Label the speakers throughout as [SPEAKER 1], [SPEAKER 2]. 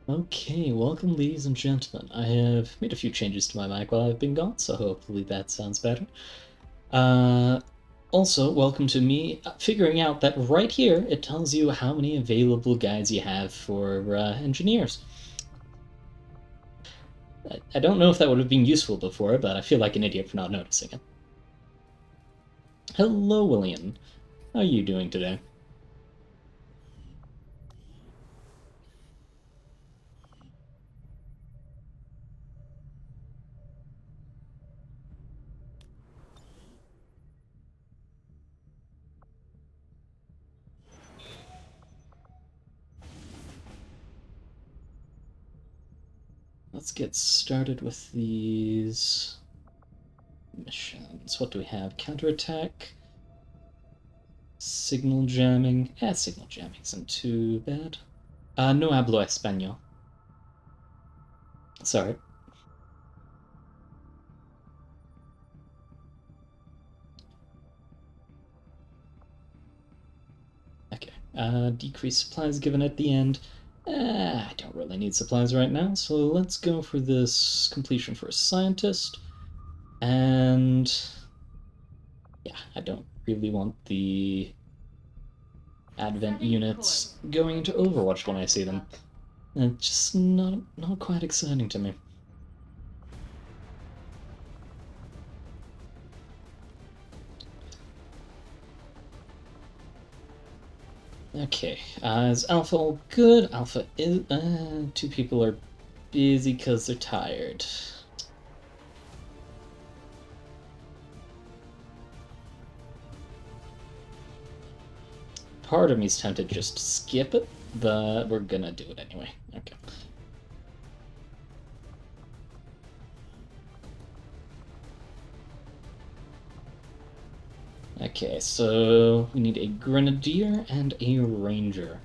[SPEAKER 1] Okay, welcome, ladies and gentlemen. I have made a few changes to my mic while I've been gone, so hopefully that sounds better. Uh, Also, welcome to me figuring out that right here it tells you how many available guides you have for engineers. I don't know if that would have been useful before, but I feel like an idiot for not noticing it. Hello, William. How are you doing today? Let's get started with these missions. What do we have? Counterattack, signal jamming. Signal jamming isn't too bad. No hablo español. Sorry. Okay. Decrease supplies given at the end. I don't really need supplies right now, so let's go for this completion for a scientist. And yeah, I don't really want the advent units going into Overwatch when I see them. It's just not quite exciting to me. Okay, is Alpha all good? Alpha is. Two people are busy because they're tired. Part of me's tempted to just skip it, but we're gonna do it anyway. Okay. Okay, so we need a grenadier and a ranger.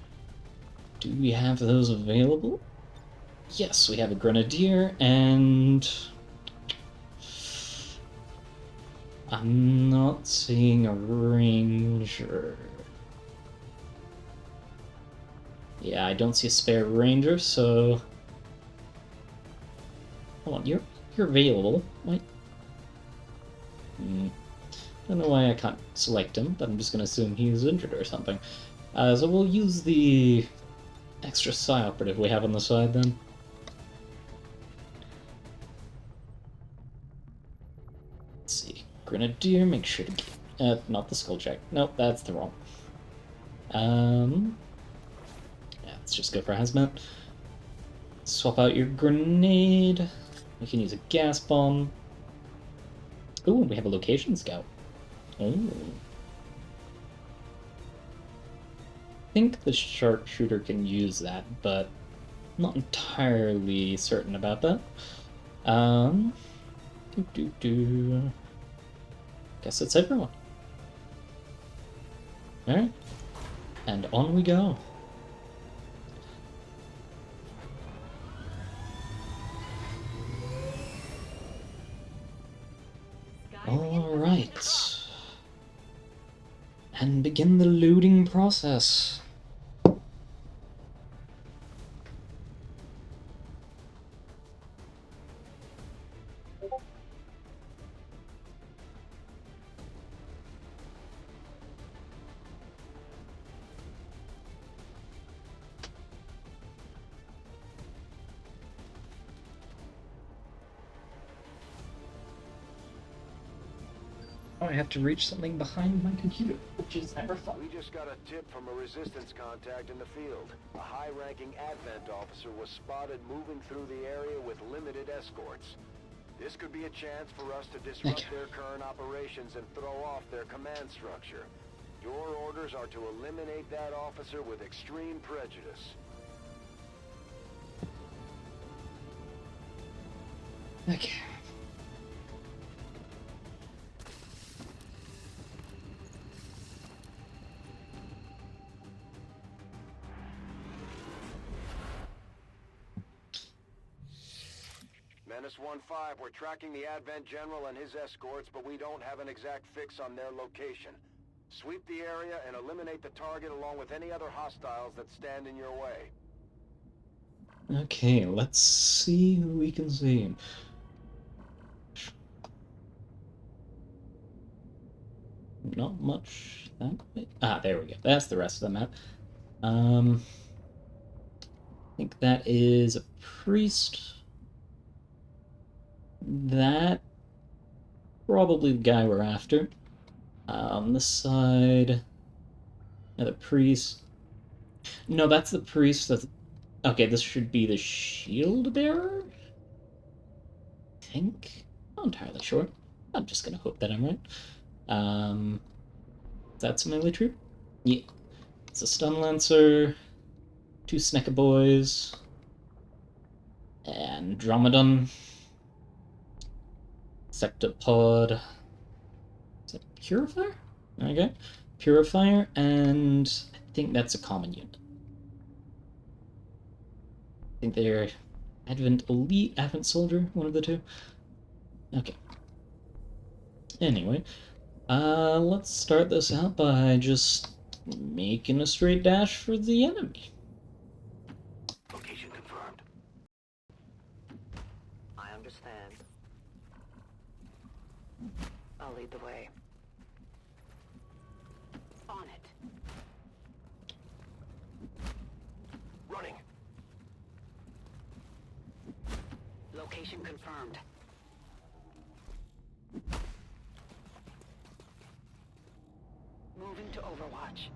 [SPEAKER 1] Do we have those available? Yes, we have a grenadier and I'm not seeing a ranger. Yeah, I don't see a spare ranger, so hold on, you're available. Wait. I don't know why I can't select him, but I'm just gonna assume he's injured or something. So we'll use the extra psi operative we have on the side then. Let's see. Grenadier, make sure to get. Not the skull check. Nope, that's the wrong. Yeah, let's just go for hazmat. Swap out your grenade. We can use a gas bomb. Ooh, we have a location scout. Ooh. I think the sharpshooter can use that, but not entirely certain about that. Um, Guess that's everyone. Alright. And on we go. Alright. And begin the loading process. Oh, I have to reach something behind my computer, which is never fun.
[SPEAKER 2] We just got a tip from a resistance contact in the field. A high-ranking Advent officer was spotted moving through the area with limited escorts. This could be a chance for us to disrupt their current operations and throw off their command structure. Your orders are to eliminate that officer with extreme prejudice.
[SPEAKER 1] Okay.
[SPEAKER 2] Menace 1-5, we're tracking the Advent General and his escorts, but we don't have an exact fix on their location. Sweep the area and eliminate the target along with any other hostiles that stand in your way.
[SPEAKER 1] Okay, let's see who we can see. Not much that way. Ah, there we go. That's the rest of the map. I think that is a priest. That probably the guy we're after. On this side, another priest. No, that's the priest. That's okay. This should be the shield bearer. I think. Not entirely sure. I'm just gonna hope that I'm right. That's a melee troop. Yeah, it's a stun lancer. Two Snecker boys. Andromedon. Sectopod. Is it Purifier? Okay. Purifier, and I think that's a common unit. I think they're Advent Elite, Advent Soldier, one of the two. Okay. Anyway, let's start this out by just making a straight dash for the enemy.
[SPEAKER 2] Location confirmed.
[SPEAKER 3] I understand. I'll lead the way. On it.
[SPEAKER 2] Running.
[SPEAKER 3] Location confirmed. Moving to Overwatch.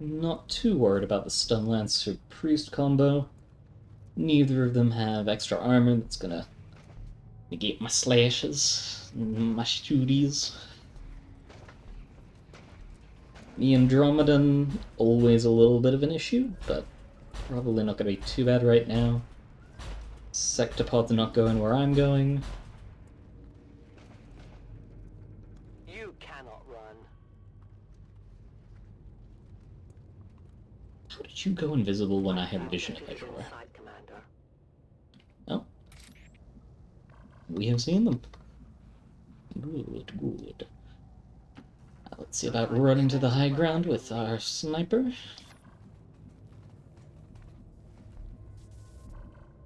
[SPEAKER 1] Not too worried about the Stun Lancer Priest combo. Neither of them have extra armor that's gonna negate my slashes, my shooties. The Andromedon, always a little bit of an issue, but probably not gonna be too bad right now. Sectopod's not going where I'm going.
[SPEAKER 3] You cannot run.
[SPEAKER 1] How did you go invisible when I have vision everywhere?
[SPEAKER 3] Side commander.
[SPEAKER 1] Oh. We have seen them. Good, good. Let's see about running to the high ground with our sniper.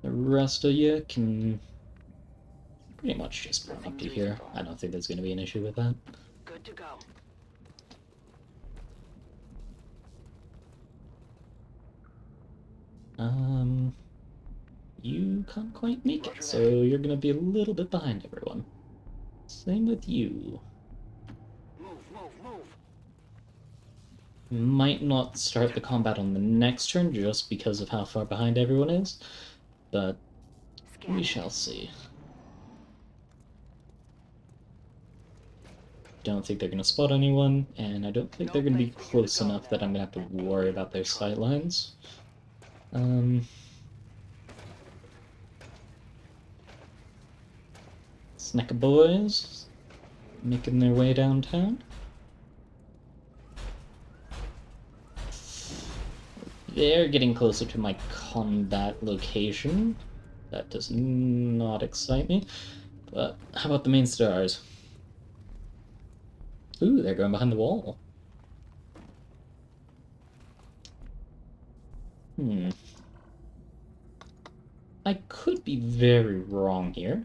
[SPEAKER 1] The rest of you can pretty much just run up to here. I don't think there's going to be an issue with that.
[SPEAKER 3] Good to go.
[SPEAKER 1] You can't quite make it, so you're going to be a little bit behind everyone. Same with you.
[SPEAKER 2] Move.
[SPEAKER 1] Might not start the combat on the next turn just because of how far behind everyone is, but we shall see. Don't think they're going to spot anyone, and I don't think they're going to be close enough that I'm going to have to worry about their sight lines. Snecker boys making their way downtown. They're getting closer to my combat location. That does not excite me. But how about the main stars? Ooh, they're going behind the wall. I could be very wrong here,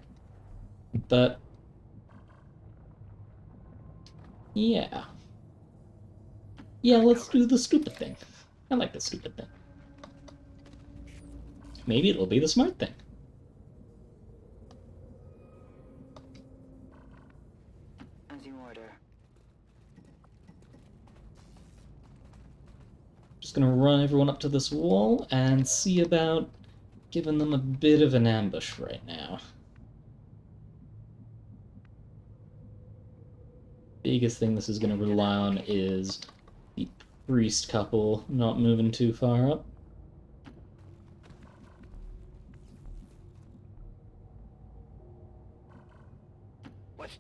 [SPEAKER 1] but yeah. Yeah, let's do the stupid thing. I like the stupid thing. Maybe it'll be the smart thing.
[SPEAKER 3] As you order.
[SPEAKER 1] Just gonna run everyone up to this wall and see about giving them a bit of an ambush right now. Biggest thing this is gonna rely on is the priest couple not moving too far up.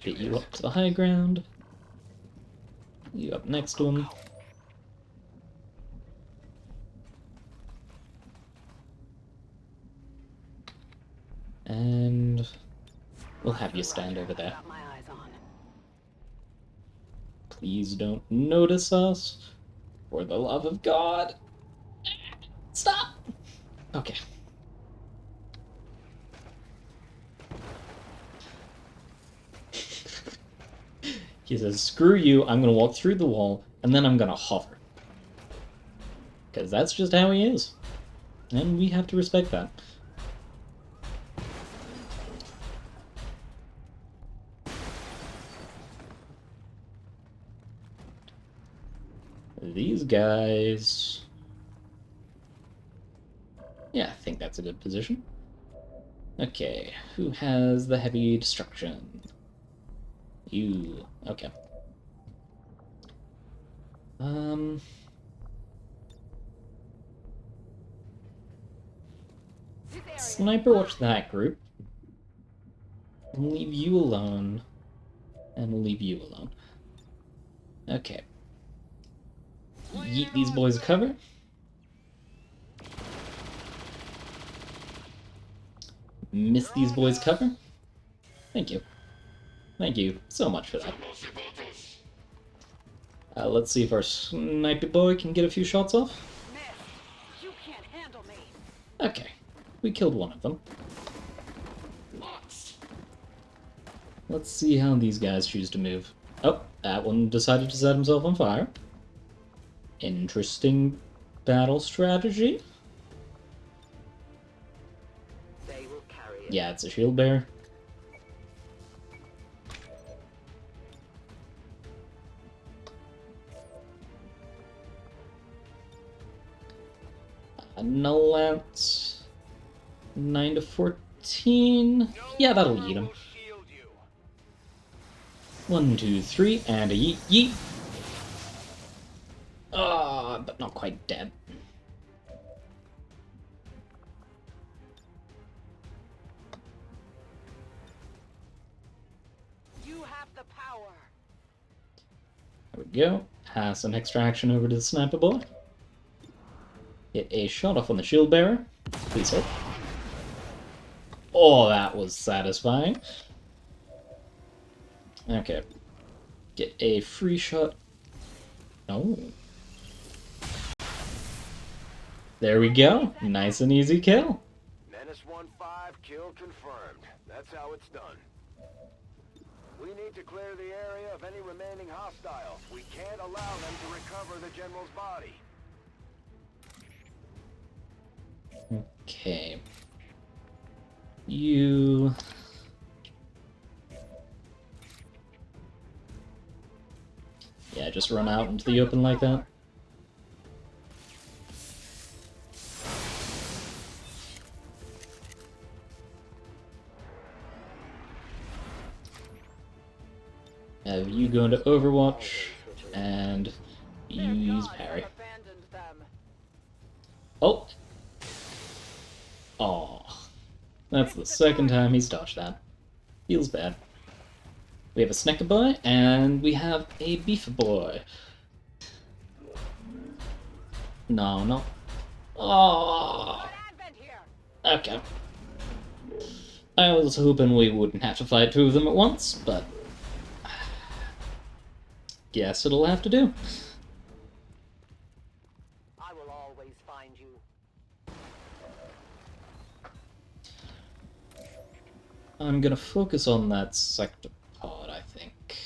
[SPEAKER 1] Get you up to the high ground. You up next to him. And we'll have you stand over there.
[SPEAKER 3] Got my eyes on.
[SPEAKER 1] Please don't notice us. For the love of God. Okay. He says, screw you, I'm gonna walk through the wall, and then I'm gonna hover. Because that's just how he is. And we have to respect that. These guys... Yeah, I think that's a good position. Okay, who has the heavy destruction? You. Okay. Sniper, watch that group. And leave you alone. And we'll leave you alone. Okay. Yeet these boys cover. Miss these boys cover. Thank you. Thank you so much for that. Let's see if our sniper boy can get a few shots off.
[SPEAKER 3] Misc, you can't handle me.
[SPEAKER 1] Okay. We killed one of them. Let's see how these guys choose to move. Oh, that one decided to set himself on fire. Interesting battle strategy.
[SPEAKER 3] They will carry it.
[SPEAKER 1] Yeah, it's a shield bearer. No lance. 9 to 14. Yeah, that'll eat him. 1, 2, 3, and a yeet yeet. Ah, but not quite dead.
[SPEAKER 3] You have the power.
[SPEAKER 1] There we go. Pass an extraction over to the sniper boy. Get a shot off on the shield bearer. Please hit. Oh, that was satisfying. Okay. Get a free shot. Oh. There we go. Nice and easy kill.
[SPEAKER 2] Menace 1-5, kill confirmed. That's how it's done. We need to clear the area of any remaining hostiles. We can't allow them to recover the general's body.
[SPEAKER 1] Okay. You... Yeah, just run out into the open like that. Have you go into Overwatch, and you use parry. Oh! Aw. That's the second time he's dodged that. Feels bad. We have a Snicker boy, and we have a Beefer boy. No, no. Oh. Okay. I was hoping we wouldn't have to fight two of them at once, but... guess it'll have to do.
[SPEAKER 3] I will always find you.
[SPEAKER 1] I'm gonna focus on that sector pod, I think.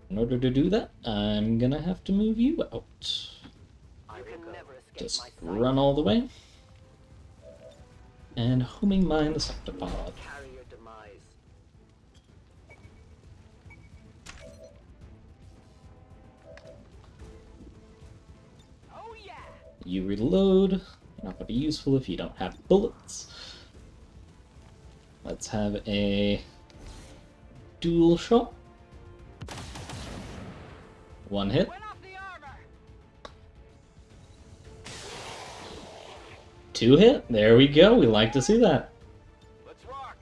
[SPEAKER 1] In order to do that, I'm gonna have to move you out.
[SPEAKER 3] You can never escape
[SPEAKER 1] Just
[SPEAKER 3] my sight.
[SPEAKER 1] run all the way. And homing mine the sector pod.
[SPEAKER 3] Carry your demise. Oh yeah.
[SPEAKER 1] You reload. Not gonna be useful if you don't have bullets. Let's have a dual shot. One hit.
[SPEAKER 3] Went off the armor.
[SPEAKER 1] 2 hit. There we go. We like to see that.
[SPEAKER 2] Let's rock.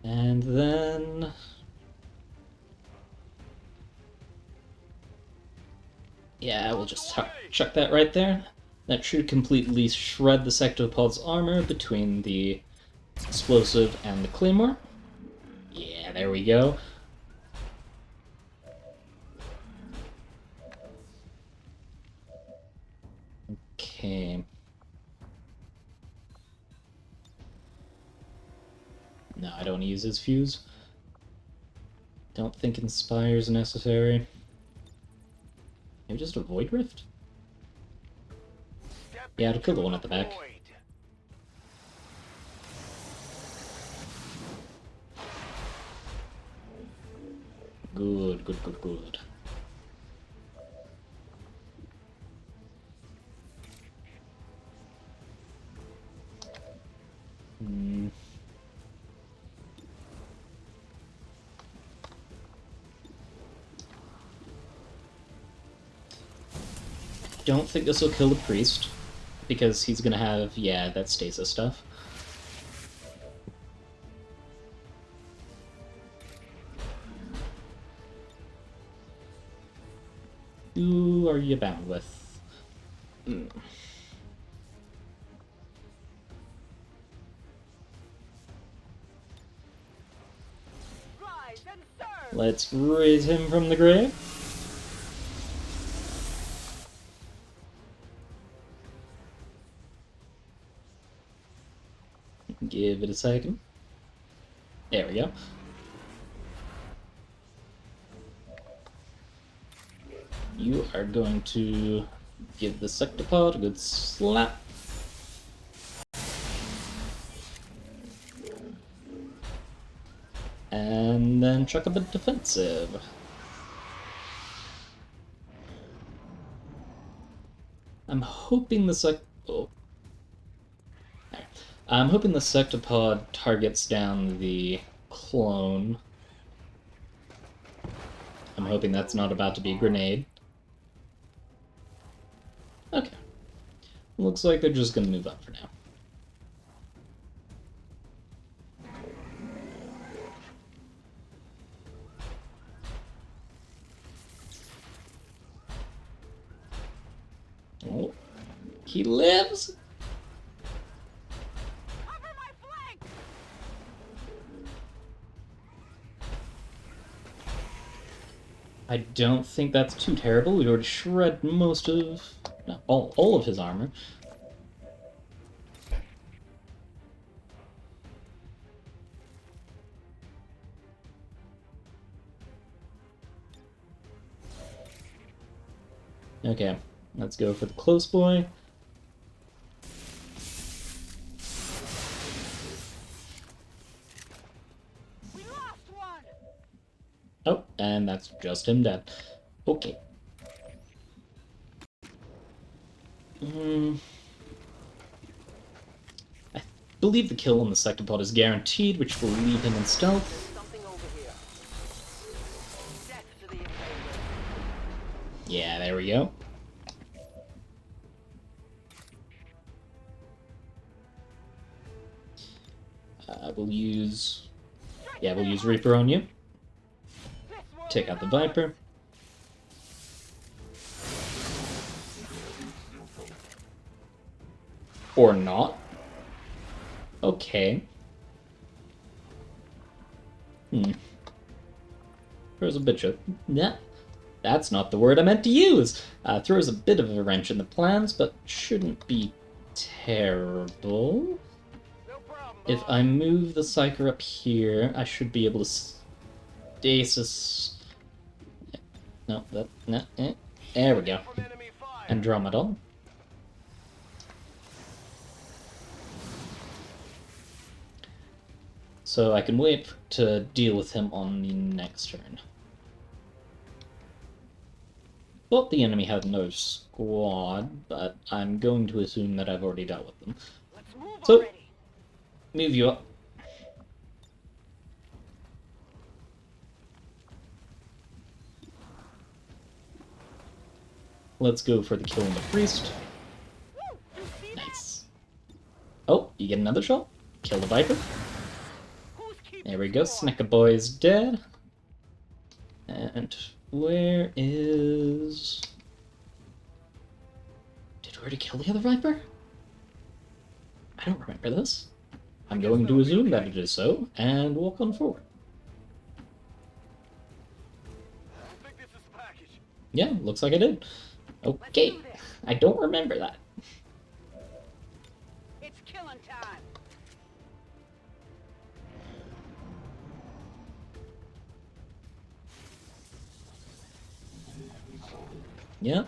[SPEAKER 1] And then... yeah, we'll just chuck that right there. That should completely shred the Sectopod's armor between the explosive and the claymore. Yeah, there we go. Okay. No, I don't use his fuse. Don't think Inspire's necessary. Maybe just a Void Rift? Yeah, it'll kill the one at the back. Good, good, good, good. Don't think this will kill the priest, because he's gonna have, yeah, that stasis stuff. Who are you bound with?
[SPEAKER 3] Rise and serve.
[SPEAKER 1] Let's raise him from the grave. Give it a second. There we go. You are going to give the Sectopod a good slap. And then chuck a bit defensive. I'm hoping the I'm hoping the Sectopod targets down the clone. I'm hoping that's not about to be a grenade. Okay. Looks like they're just gonna move up for now. Oh, he lives?
[SPEAKER 3] Cover my flank.
[SPEAKER 1] I don't think that's too terrible. We've already shred most of... no, all of his armor. Okay, let's go for the close boy.
[SPEAKER 3] We lost one.
[SPEAKER 1] Oh, and that's just him dead. Okay. I believe the kill on the Sectopod is guaranteed, which will leave him in stealth.
[SPEAKER 3] Something over here. Death to the invader.
[SPEAKER 1] Yeah, there we go. We'll use... yeah, we'll use Reaper on you. Take out the Viper. Or not. Okay. Throws a bit of... nah, that's not the word I meant to use! Throws a bit of a wrench in the plans, but shouldn't be terrible.
[SPEAKER 3] No problem.
[SPEAKER 1] If I move the Psyker up here, I should be able to stasis... no, that... no, there we go. Andromedon. So I can wait to deal with him on the next turn. Thought the enemy had another squad, but I'm going to assume that I've already dealt with them.
[SPEAKER 3] Let's move
[SPEAKER 1] So,
[SPEAKER 3] already.
[SPEAKER 1] move you up. Let's go for the kill on the priest.
[SPEAKER 3] Woo! You see that?
[SPEAKER 1] Nice. Oh, you get another shot. Kill the Viper.
[SPEAKER 3] Who's keeping
[SPEAKER 1] There we go.
[SPEAKER 3] score?
[SPEAKER 1] Snecker Boy is dead. And where is... did we already kill the other Viper? I don't remember this. I'm going to assume that it is so, and walk on forward.
[SPEAKER 2] I think this is a package.
[SPEAKER 1] Yeah, looks like I did. Okay, I don't remember that.
[SPEAKER 3] It's killing time.
[SPEAKER 1] Yeah,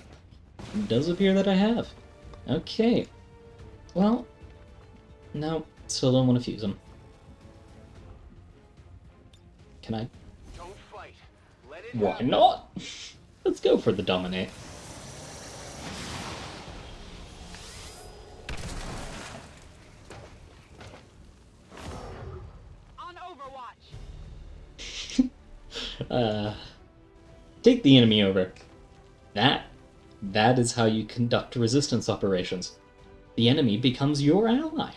[SPEAKER 1] it does appear that I have. Okay. Well, no, still don't want to fuse them. Can I?
[SPEAKER 2] Don't fight. Let it
[SPEAKER 1] Why
[SPEAKER 2] happen.
[SPEAKER 1] not? Let's go for the dominate.
[SPEAKER 3] On Overwatch.
[SPEAKER 1] Take the enemy over. That is how you conduct resistance operations. The enemy becomes your ally.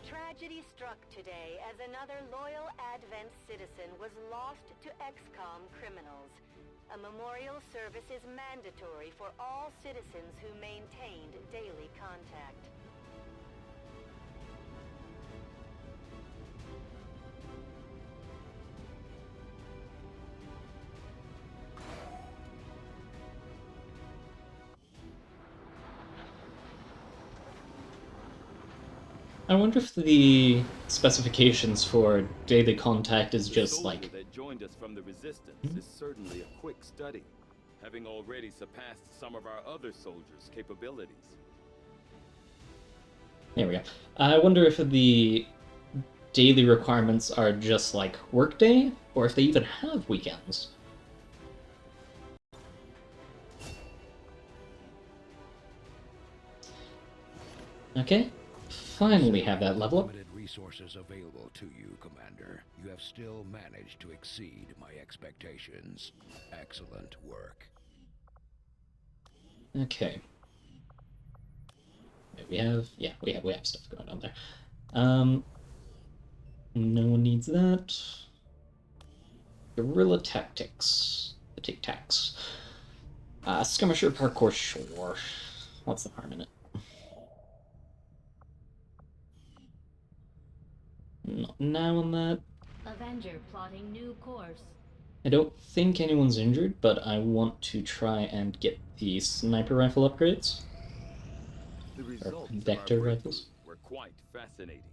[SPEAKER 4] Tragedy struck today as another loyal Advent citizen was lost to XCOM criminals. A memorial service is mandatory for all citizens who maintained daily contact.
[SPEAKER 1] I wonder if the specifications for daily contact is just
[SPEAKER 5] The
[SPEAKER 1] like...
[SPEAKER 5] soldier that joined us from the Resistance is certainly a quick study, having already surpassed some of our other soldiers' capabilities.
[SPEAKER 1] There we go. I wonder if the daily requirements are just like workday, or if they even have weekends. Okay, finally have that level up.
[SPEAKER 6] Limited resources available to you, Commander. You have still managed to exceed my expectations. Excellent work.
[SPEAKER 1] Okay. We have stuff going on there. No one needs that. Guerrilla tactics. The tic tacs. Skirmisher parkour, sure. What's the harm in it? Not now on that.
[SPEAKER 7] Avenger plotting new course.
[SPEAKER 1] I don't think anyone's injured, but I want to try and get the sniper rifle upgrades.
[SPEAKER 5] The results of
[SPEAKER 1] vector
[SPEAKER 5] our
[SPEAKER 1] rifles?
[SPEAKER 5] breakthrough were quite fascinating.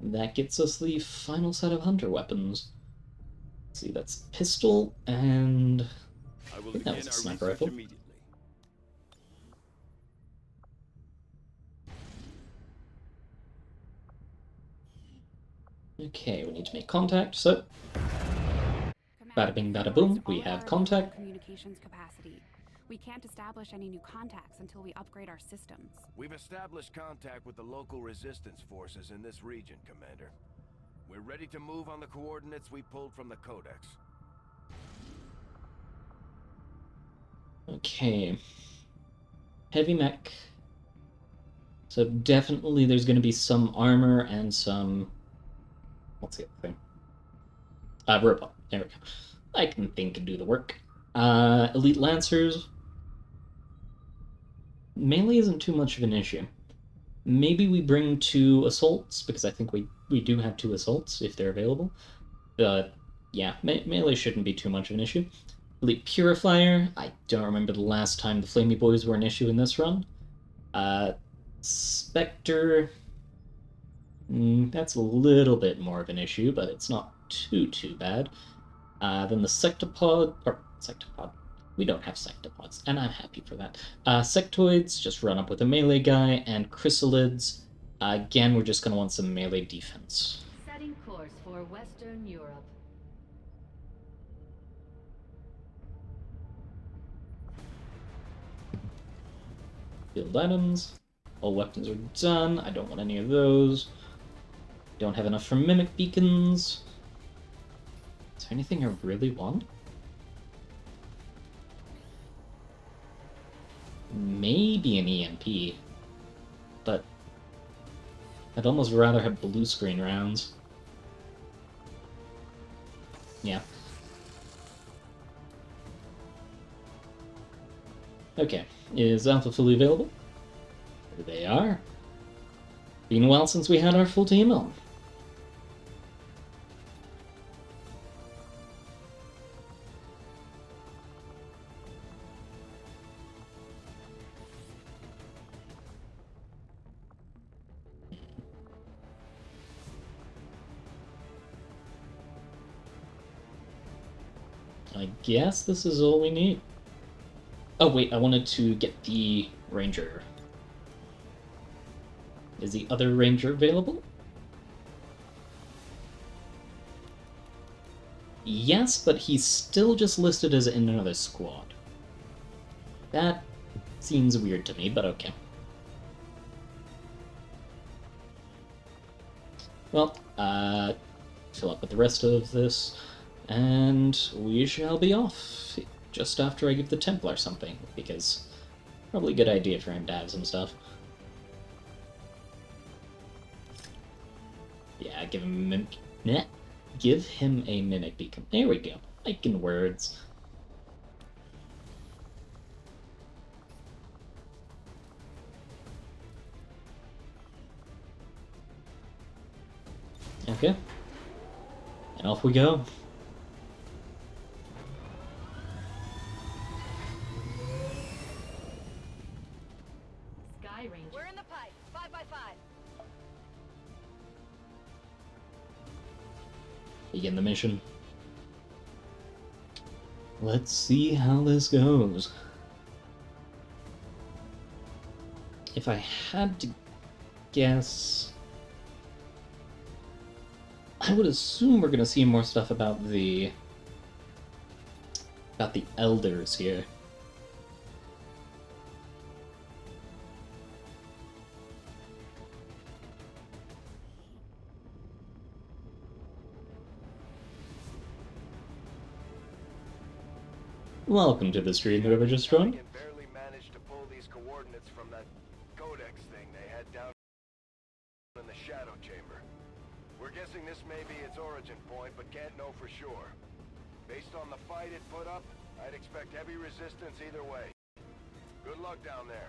[SPEAKER 1] That gets us the final set of hunter weapons. Let's see, that's pistol and...
[SPEAKER 5] I will
[SPEAKER 1] think that
[SPEAKER 5] begin
[SPEAKER 1] was a
[SPEAKER 5] our
[SPEAKER 1] sniper
[SPEAKER 5] research
[SPEAKER 1] rifle.
[SPEAKER 5] immediately.
[SPEAKER 1] Okay, we need to make contact, so... Bada bing, bada boom, we have contact.
[SPEAKER 8] Communications capacity. We can't establish any new contacts until we upgrade our systems.
[SPEAKER 2] We've established contact with the local resistance forces in this region, Commander. We're ready to move on the coordinates we pulled from the Codex.
[SPEAKER 1] Okay. Heavy mech. So definitely there's going to be some armor and some... What's the other thing? Robot. There we go. I can think and do the work. Elite Lancers. Melee isn't too much of an issue. Maybe we bring 2 assaults, because I think we do have 2 assaults if they're available. But yeah, melee shouldn't be too much of an issue. Elite Purifier. I don't remember the last time the Flamey Boys were an issue in this run. Spectre. That's a little bit more of an issue, but it's not too bad. Then the Sectopod. We don't have Sectopods, and I'm happy for that. Sectoids, just run up with a melee guy, and Chrysalids. Again, we're just going to want some melee defense.
[SPEAKER 7] Setting course for Western Europe.
[SPEAKER 1] Field items. All weapons are done. I don't want any of those. Don't have enough for mimic beacons. Is there anything I really want? Maybe an EMP, but I'd almost rather have blue screen rounds. Yeah. Okay, is Alpha fully available? There they are. Been a while since we had our full team on. I guess this is all we need. Oh wait, I wanted to get the Ranger. Is the other Ranger available? Yes, but he's still just listed as in another squad. That seems weird to me, but okay. Well, fill up with the rest of this, and we shall be off just after I give the Templar something, because probably a good idea for him to have some stuff. Yeah, give him a mimic. Give him a mimic beacon. There we go. Liking words. Okay. And off we go.
[SPEAKER 7] Sky Ranger.
[SPEAKER 3] We're in the pipe. 5x5.
[SPEAKER 1] Begin the mission. Let's see how this goes. If I had to guess, I would assume we're gonna see more stuff about the elders here. Welcome to the stream, whoever just joined.
[SPEAKER 2] Can barely manage to pull these coordinates from that codex thing they had down in the shadow chamber. We're guessing this may be its origin point, but can't know for sure. Based on the fight it put up, I'd expect heavy resistance either way. Good luck down there.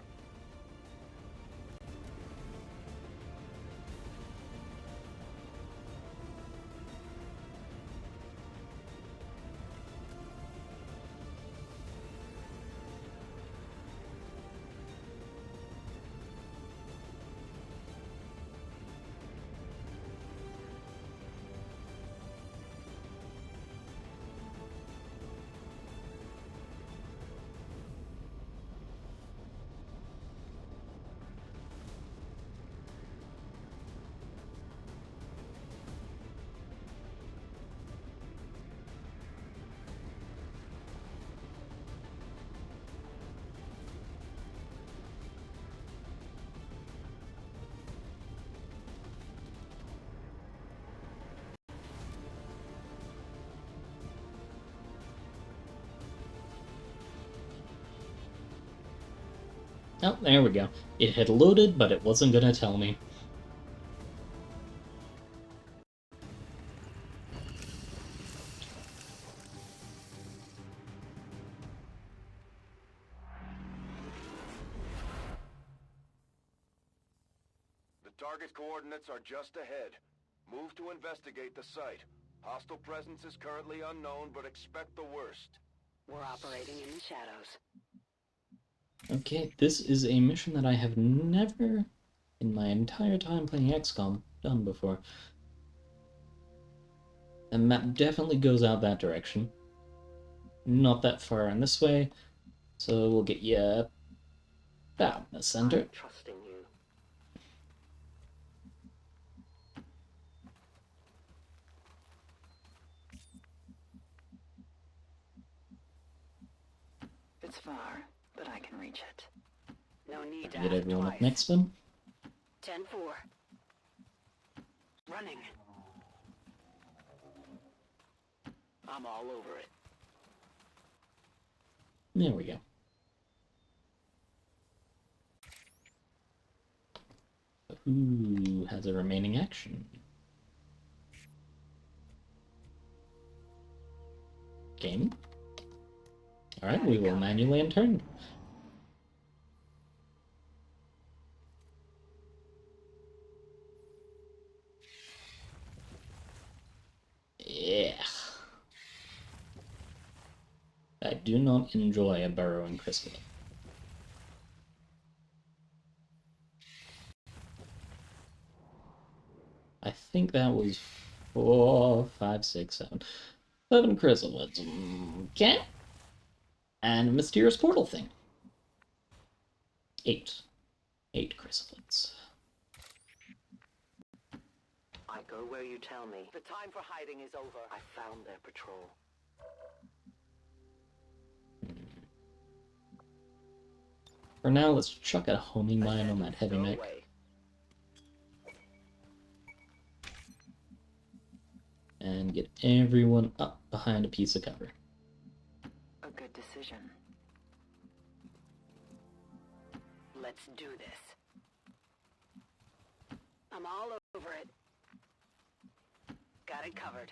[SPEAKER 1] Oh, there we go. It had loaded, but it wasn't gonna tell me.
[SPEAKER 2] The target coordinates are just ahead. Move to investigate the site. Hostile presence is currently unknown, but expect the worst.
[SPEAKER 3] We're operating in the shadows.
[SPEAKER 1] Okay, this is a mission that I have never, in my entire time playing XCOM, done before. The map definitely goes out that direction. Not that far on this way, so we'll get you about in the center.
[SPEAKER 3] I'm trusting you. It's far, but I can reach it. No need to
[SPEAKER 1] Get
[SPEAKER 3] ask
[SPEAKER 1] everyone
[SPEAKER 3] twice.
[SPEAKER 1] up next to him.
[SPEAKER 3] 10-4. Running. I'm all over it.
[SPEAKER 1] There we go. Who has a remaining action? Game? Alright, we will manually intern. do not enjoy a burrowing chrysalid. I think that was 4, 5, 6, 7. 7 chrysalids. Okay. And a mysterious portal thing. 8. 8 chrysalids.
[SPEAKER 3] I go where you tell me. The time for hiding is over. I found their patrol.
[SPEAKER 1] For now, let's chuck a homing mine on that heavy mech. And get everyone up behind a piece of cover.
[SPEAKER 3] A good decision. Let's do this. I'm all over it. Got it covered.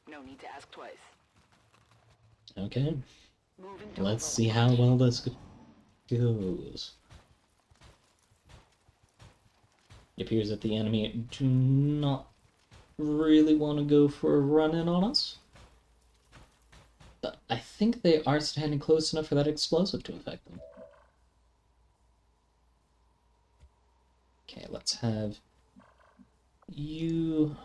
[SPEAKER 3] No need to ask twice.
[SPEAKER 1] Okay.
[SPEAKER 3] Moving to
[SPEAKER 1] Let's see how well this goes. It appears that the enemy do not really want to go for a run-in on us. But I think they are standing close enough for that explosive to affect them. Okay, let's have you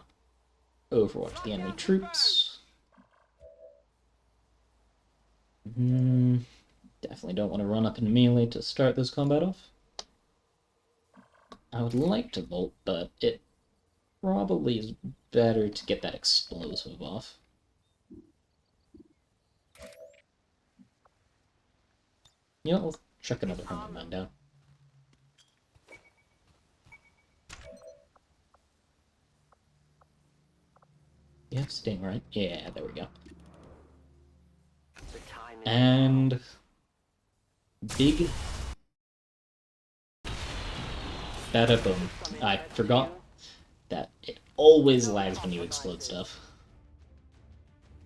[SPEAKER 1] overwatch the enemy troops. Definitely don't want to run up in melee to start this combat off. I would like to volt, but it probably is better to get that explosive off. You know, we'll chuck another homing mine down. Yeah, Sting, right? Yeah, there we go. And big bada boom. I forgot that it always lags when you explode stuff.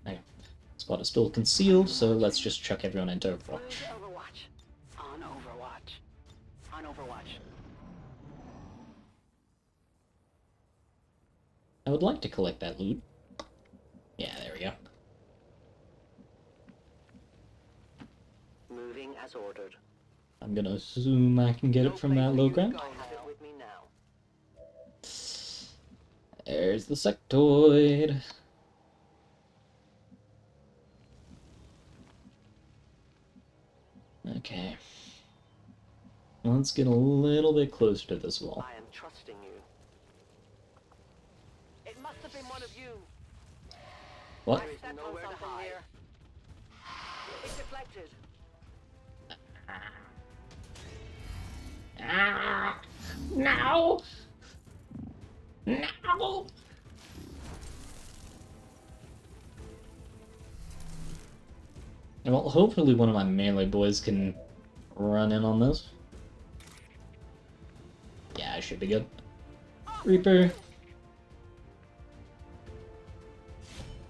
[SPEAKER 1] Okay. Spot is still concealed, so let's just chuck everyone into Overwatch.
[SPEAKER 3] On Overwatch. On Overwatch.
[SPEAKER 1] I would like to collect that loot. Yeah, there we go.
[SPEAKER 3] Moving as ordered.
[SPEAKER 1] I'm gonna assume I can get it from that low ground. There's the sectoid. Okay. Let's get a little bit closer to this wall.
[SPEAKER 3] I am trusting you. It must have been one of you.
[SPEAKER 1] What?
[SPEAKER 3] There is nowhere to hide. It deflected.
[SPEAKER 1] No! No! Well, hopefully one of my melee boys can run in on this. Yeah, I should be good. Reaper.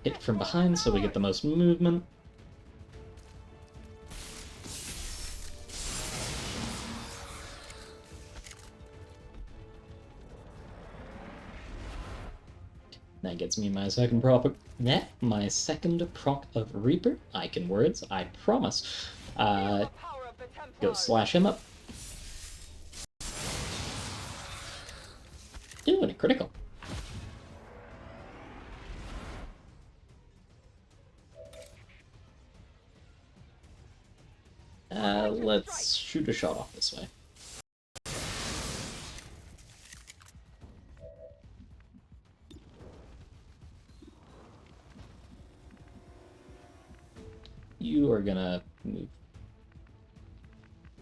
[SPEAKER 1] Hit from behind so we get the most movement. That gets me my second proc. My second proc of Reaper. I can words, I promise. Go slash him up. Doing a critical. Let's shoot a shot off this way. You are gonna move.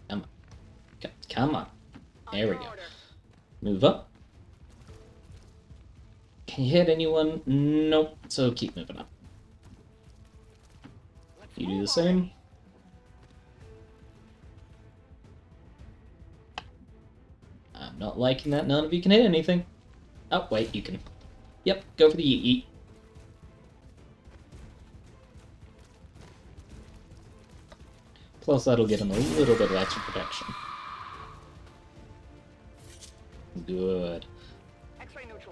[SPEAKER 1] Come on. Come on. There we go. Move up. Can you hit anyone? Nope. So keep moving up. You do the same. I'm not liking that none of you can hit anything. Oh, wait, you can. Yep, go for the yeet. Plus, that'll get him a little bit of extra protection. Good.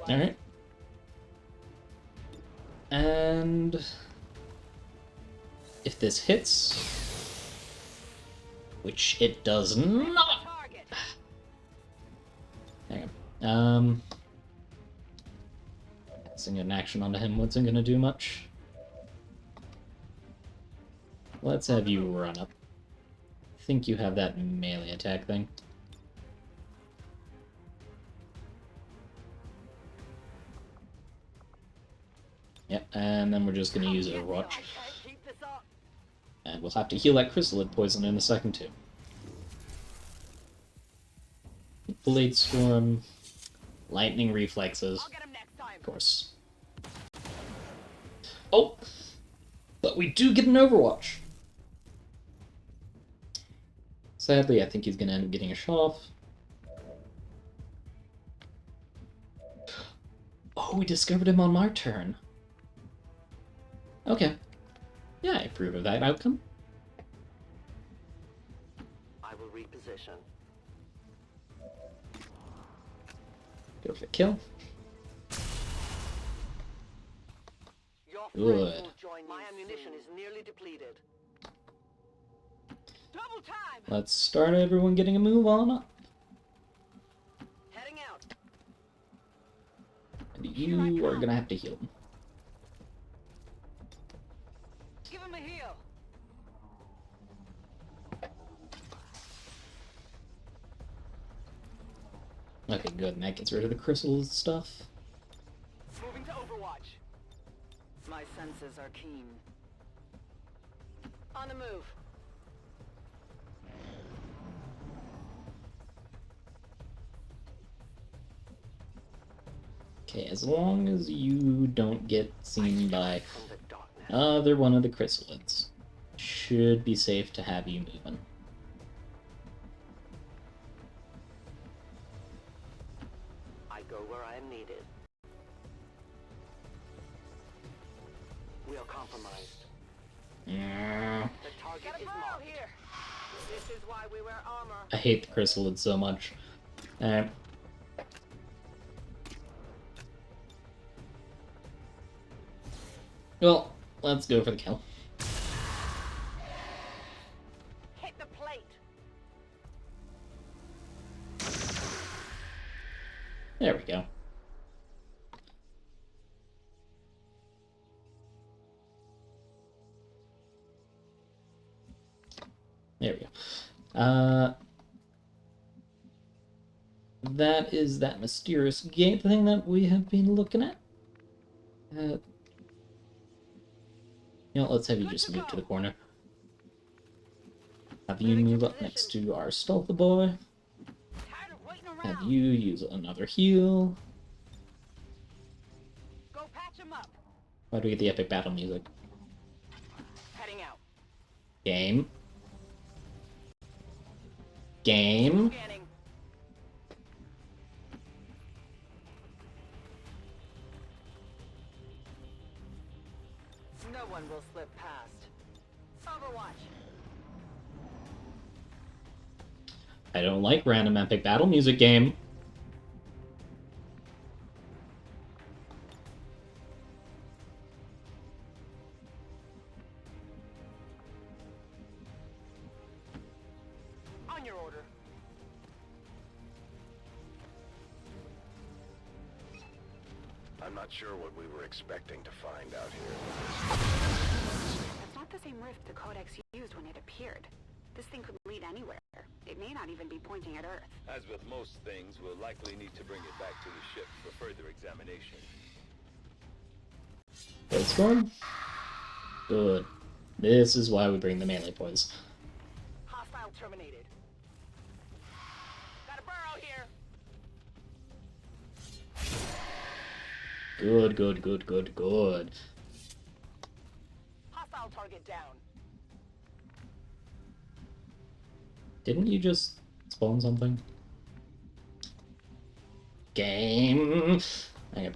[SPEAKER 1] Alright. And if this hits, which it does not. Hang on. Passing an action onto him wasn't gonna do much. Let's have you run up. I think you have that melee attack thing. Yep, and then we're just gonna use Overwatch. And we'll have to heal that chrysalid poison in a second too. Blade Storm, lightning reflexes, of course. Oh! But we do get an Overwatch! Sadly, I think he's gonna end up getting a shot off. Oh, we discovered him on my turn. Okay. Yeah, I approve of that outcome.
[SPEAKER 3] I will reposition.
[SPEAKER 1] Go for the kill.
[SPEAKER 3] Your friends
[SPEAKER 1] Good.
[SPEAKER 3] will join my ammunition is nearly depleted. Double time.
[SPEAKER 1] Let's start everyone getting a move on up.
[SPEAKER 3] Heading out.
[SPEAKER 1] And you are gonna have to heal him.
[SPEAKER 3] Give him a heal.
[SPEAKER 1] Okay, good. And that gets rid of the crystal stuff.
[SPEAKER 3] Moving to Overwatch. My senses are keen. On the move.
[SPEAKER 1] Okay, as long as you don't get seen by
[SPEAKER 3] From the darkness.
[SPEAKER 1] other one of the chrysalids, should be safe to have you moving.
[SPEAKER 3] I go where I am needed. We are compromised.
[SPEAKER 1] Yeah.
[SPEAKER 3] The target is marked. Here. This is why we wear armor.
[SPEAKER 1] I hate the chrysalids so much. Well, let's go for the kill.
[SPEAKER 3] Hit the plate.
[SPEAKER 1] There we go. There we go. That is that mysterious gate thing that we have been looking at. You know, let's have you just move to the corner. Have you move up next to our stealth boy.
[SPEAKER 3] Tired of waiting
[SPEAKER 1] Have
[SPEAKER 3] around.
[SPEAKER 1] you use another heal.
[SPEAKER 3] Go patch him up.
[SPEAKER 1] Why do we get the epic battle music?
[SPEAKER 3] Heading out.
[SPEAKER 1] Game. Game.
[SPEAKER 3] Scanning. No one will slip past. Overwatch.
[SPEAKER 1] I don't like random epic battle music game.
[SPEAKER 3] On your order.
[SPEAKER 2] I'm not sure what we were expecting to find out here.
[SPEAKER 8] That's not the same rift the Codex used when it appeared. This thing could lead anywhere. It may not even be pointing at Earth.
[SPEAKER 5] As with most things, we'll likely need to bring it back to the ship for further examination.
[SPEAKER 1] Blade Storm. Good. This is why we bring the melee boys.
[SPEAKER 3] Hostile terminated. Got a burrow here.
[SPEAKER 1] Good, good, good, good, good.
[SPEAKER 3] Hostile target down.
[SPEAKER 1] Didn't you just spawn something? Game. Okay.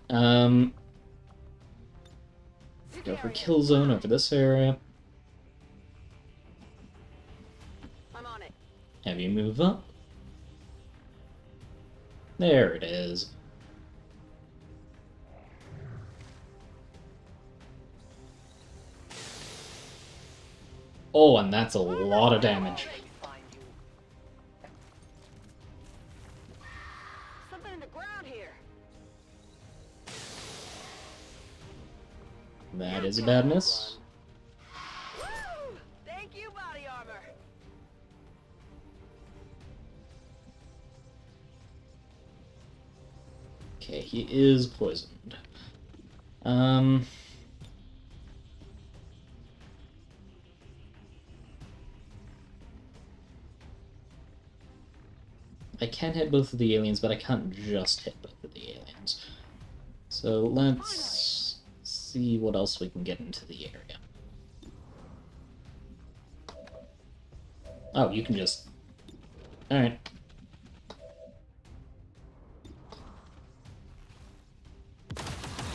[SPEAKER 1] Go for kill zone over this area.
[SPEAKER 3] I'm on it.
[SPEAKER 1] Have you move up. There it is. Oh, and that's a lot of damage.
[SPEAKER 3] Find you. Something in the ground here.
[SPEAKER 1] That is a bad miss.
[SPEAKER 3] Woo! Thank you, body armor.
[SPEAKER 1] Okay, he is poisoned. I can hit both of the aliens, but I can't just hit both of the aliens. So let's see what else we can get into the area. Oh, you can just... Alright.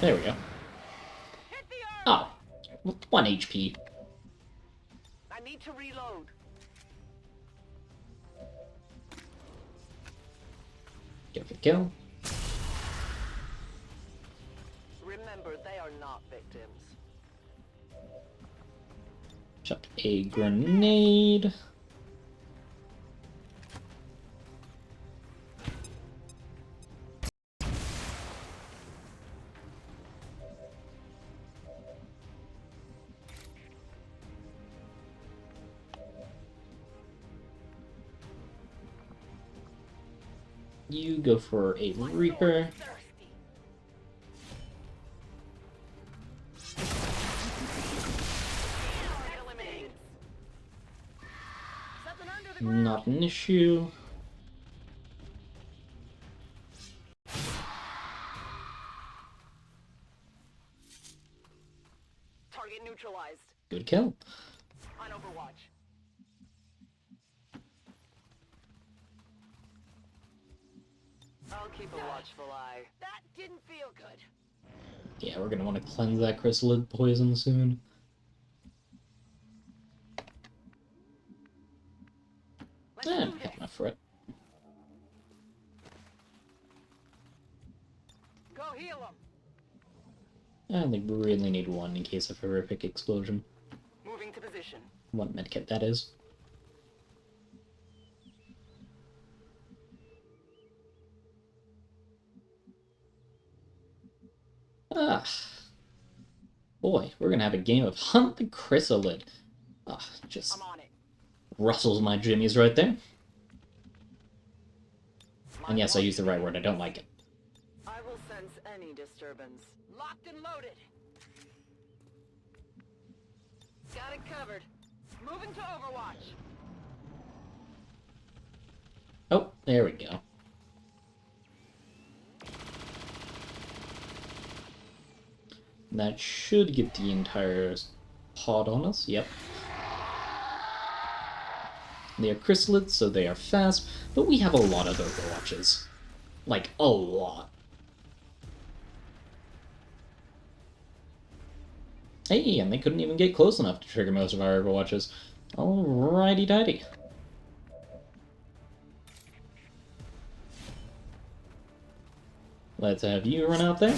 [SPEAKER 1] There we go.
[SPEAKER 3] Hit the
[SPEAKER 1] Oh, 1 HP.
[SPEAKER 3] I need to reload.
[SPEAKER 1] Go for the kill.
[SPEAKER 3] Remember, they are not victims.
[SPEAKER 1] Chuck a grenade. You go for a Reaper.
[SPEAKER 3] Thirsty. Eliminated. Something under the ground.
[SPEAKER 1] Not an issue.
[SPEAKER 3] Target neutralized.
[SPEAKER 1] Good kill.
[SPEAKER 3] On Overwatch. I'll keep a watchful eye. That didn't feel good.
[SPEAKER 1] Yeah, we're gonna want to cleanse that chrysalid poison soon.
[SPEAKER 3] Let's
[SPEAKER 1] Eh,
[SPEAKER 3] do
[SPEAKER 1] have
[SPEAKER 3] this.
[SPEAKER 1] enough for it.
[SPEAKER 3] Go heal him.
[SPEAKER 1] I only really need one in case of horrific explosion.
[SPEAKER 3] Moving to position.
[SPEAKER 1] One medkit, that is. Ah. Boy, we're gonna have a game of Hunt the Chrysalid. Ah, just
[SPEAKER 3] I'm on it.
[SPEAKER 1] rustles my jimmies right there. And yes, I used the right word, I don't like it.
[SPEAKER 3] I will sense any disturbance. Locked and loaded. Got it covered. Moving to Overwatch.
[SPEAKER 1] Oh, there we go. That should get the entire pod on us, yep. They are chrysalids, so they are fast, but we have a lot of Overwatches. Like, a lot. Hey, and they couldn't even get close enough to trigger most of our Overwatches. Alrighty-dighty. Let's have you run out there.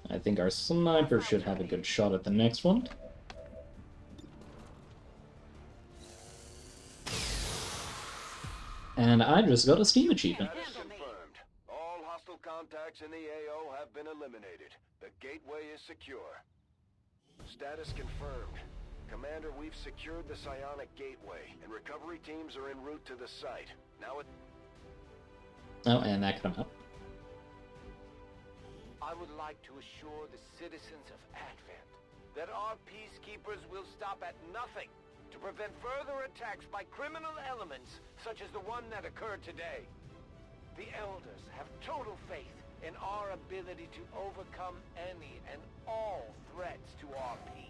[SPEAKER 1] I think our sniper should have a good shot at the next one. And I just got a Steam achievement.
[SPEAKER 2] Status confirmed. All hostile contacts in the AO have been eliminated. The gateway is secure. Status confirmed. Commander, we've secured the psionic gateway, and recovery teams are en route to the site. Now it...
[SPEAKER 1] Oh, and that come up.
[SPEAKER 9] I would like to assure the citizens of Advent that our peacekeepers will stop at nothing to prevent further attacks by criminal elements such as the one that occurred today. The Elders have total faith in our ability to overcome any and all threats to our peace.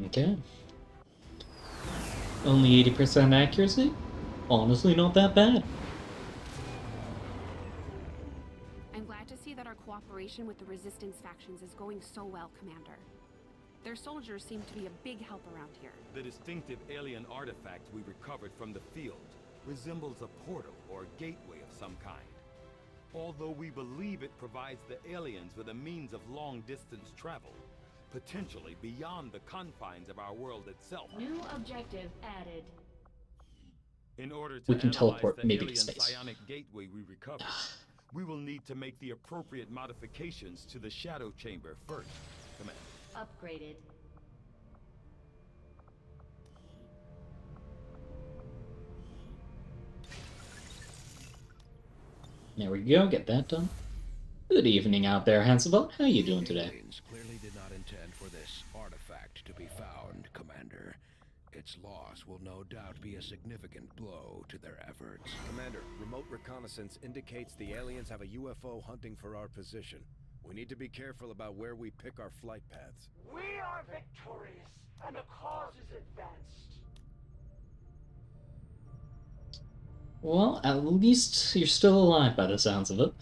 [SPEAKER 1] Okay. Only 80% accuracy? Honestly, not that bad.
[SPEAKER 8] I'm glad to see that our our cooperation with the Resistance factions is going so well, Commander. Their soldiers seem to be a big help around here.
[SPEAKER 5] The distinctive alien artifact we recovered from the field resembles a portal or gateway of some kind. Although we believe it provides the aliens with a means of long-distance travel, potentially beyond the confines of our world itself.
[SPEAKER 7] New objective added.
[SPEAKER 5] In order to
[SPEAKER 1] We can
[SPEAKER 5] analyze
[SPEAKER 1] teleport
[SPEAKER 5] the
[SPEAKER 1] maybe to
[SPEAKER 5] alien
[SPEAKER 1] space.
[SPEAKER 5] psionic gateway we recovered, we will need to make the appropriate modifications to the shadow chamber first, Commander.
[SPEAKER 7] Upgraded.
[SPEAKER 1] There we go, get that done. Good evening out there, Hansel. How you doing today?
[SPEAKER 6] Aliens clearly did not intend for this artifact to be found, Commander. Its loss will no doubt be a significant blow to their efforts.
[SPEAKER 10] Commander, remote reconnaissance indicates the aliens have a UFO hunting for our position. We need to be careful about where we pick our flight paths.
[SPEAKER 9] We are victorious, and the cause is advanced.
[SPEAKER 1] Well, at least you're still alive by the sounds of it.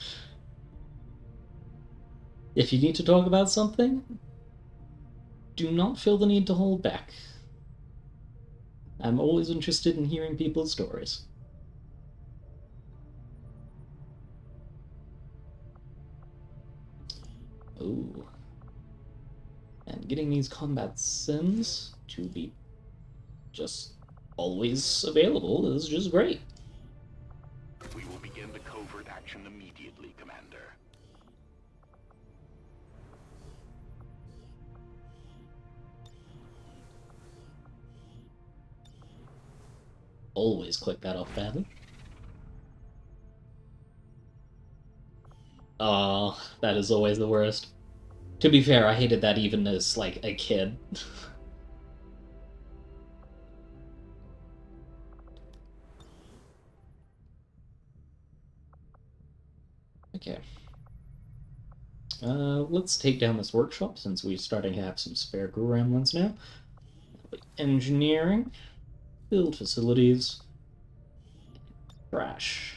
[SPEAKER 1] If you need to talk about something, do not feel the need to hold back. I'm always interested in hearing people's stories. Ooh. And getting these combat sims to be just always available is just great.
[SPEAKER 11] We will begin the covert action immediately, Commander.
[SPEAKER 1] Always click that off badly. Oh, that is always the worst. To be fair, I hated that even as, like, a kid. Okay. Let's take down this workshop since we're starting to have some spare gremlins now. Engineering, build facilities, crash.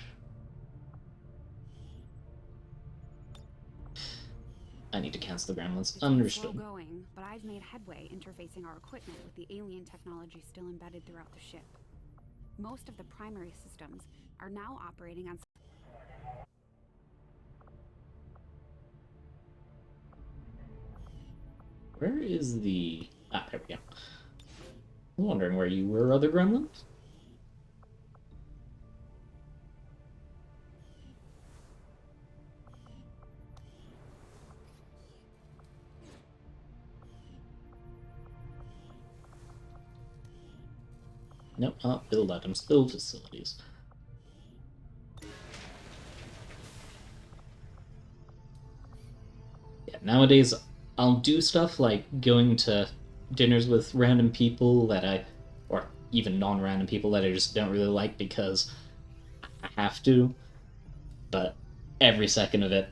[SPEAKER 1] I need to cancel the gremlins.
[SPEAKER 8] It's
[SPEAKER 1] Understood.
[SPEAKER 8] slow going, but I've made headway interfacing our equipment with the alien technology still embedded throughout the ship. Most of the primary systems are now operating on.
[SPEAKER 1] Where is the... Ah, there we go. I'm wondering where you were, other gremlins? Nope, build items, build facilities. Yeah, nowadays I'll do stuff like going to dinners with random people that or even non-random people that I just don't really like because I have to, but every second of it,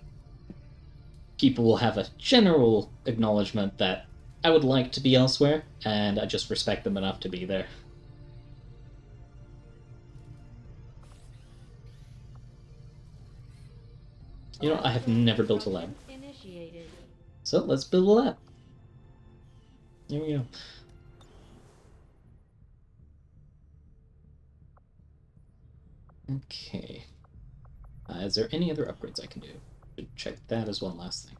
[SPEAKER 1] people will have a general acknowledgement that I would like to be elsewhere, and I just respect them enough to be there. You know, I have never built a lab.
[SPEAKER 7] Initiated.
[SPEAKER 1] So let's build a lab. Here we go. Okay. Is there any other upgrades I can do? Should check that as one last thing.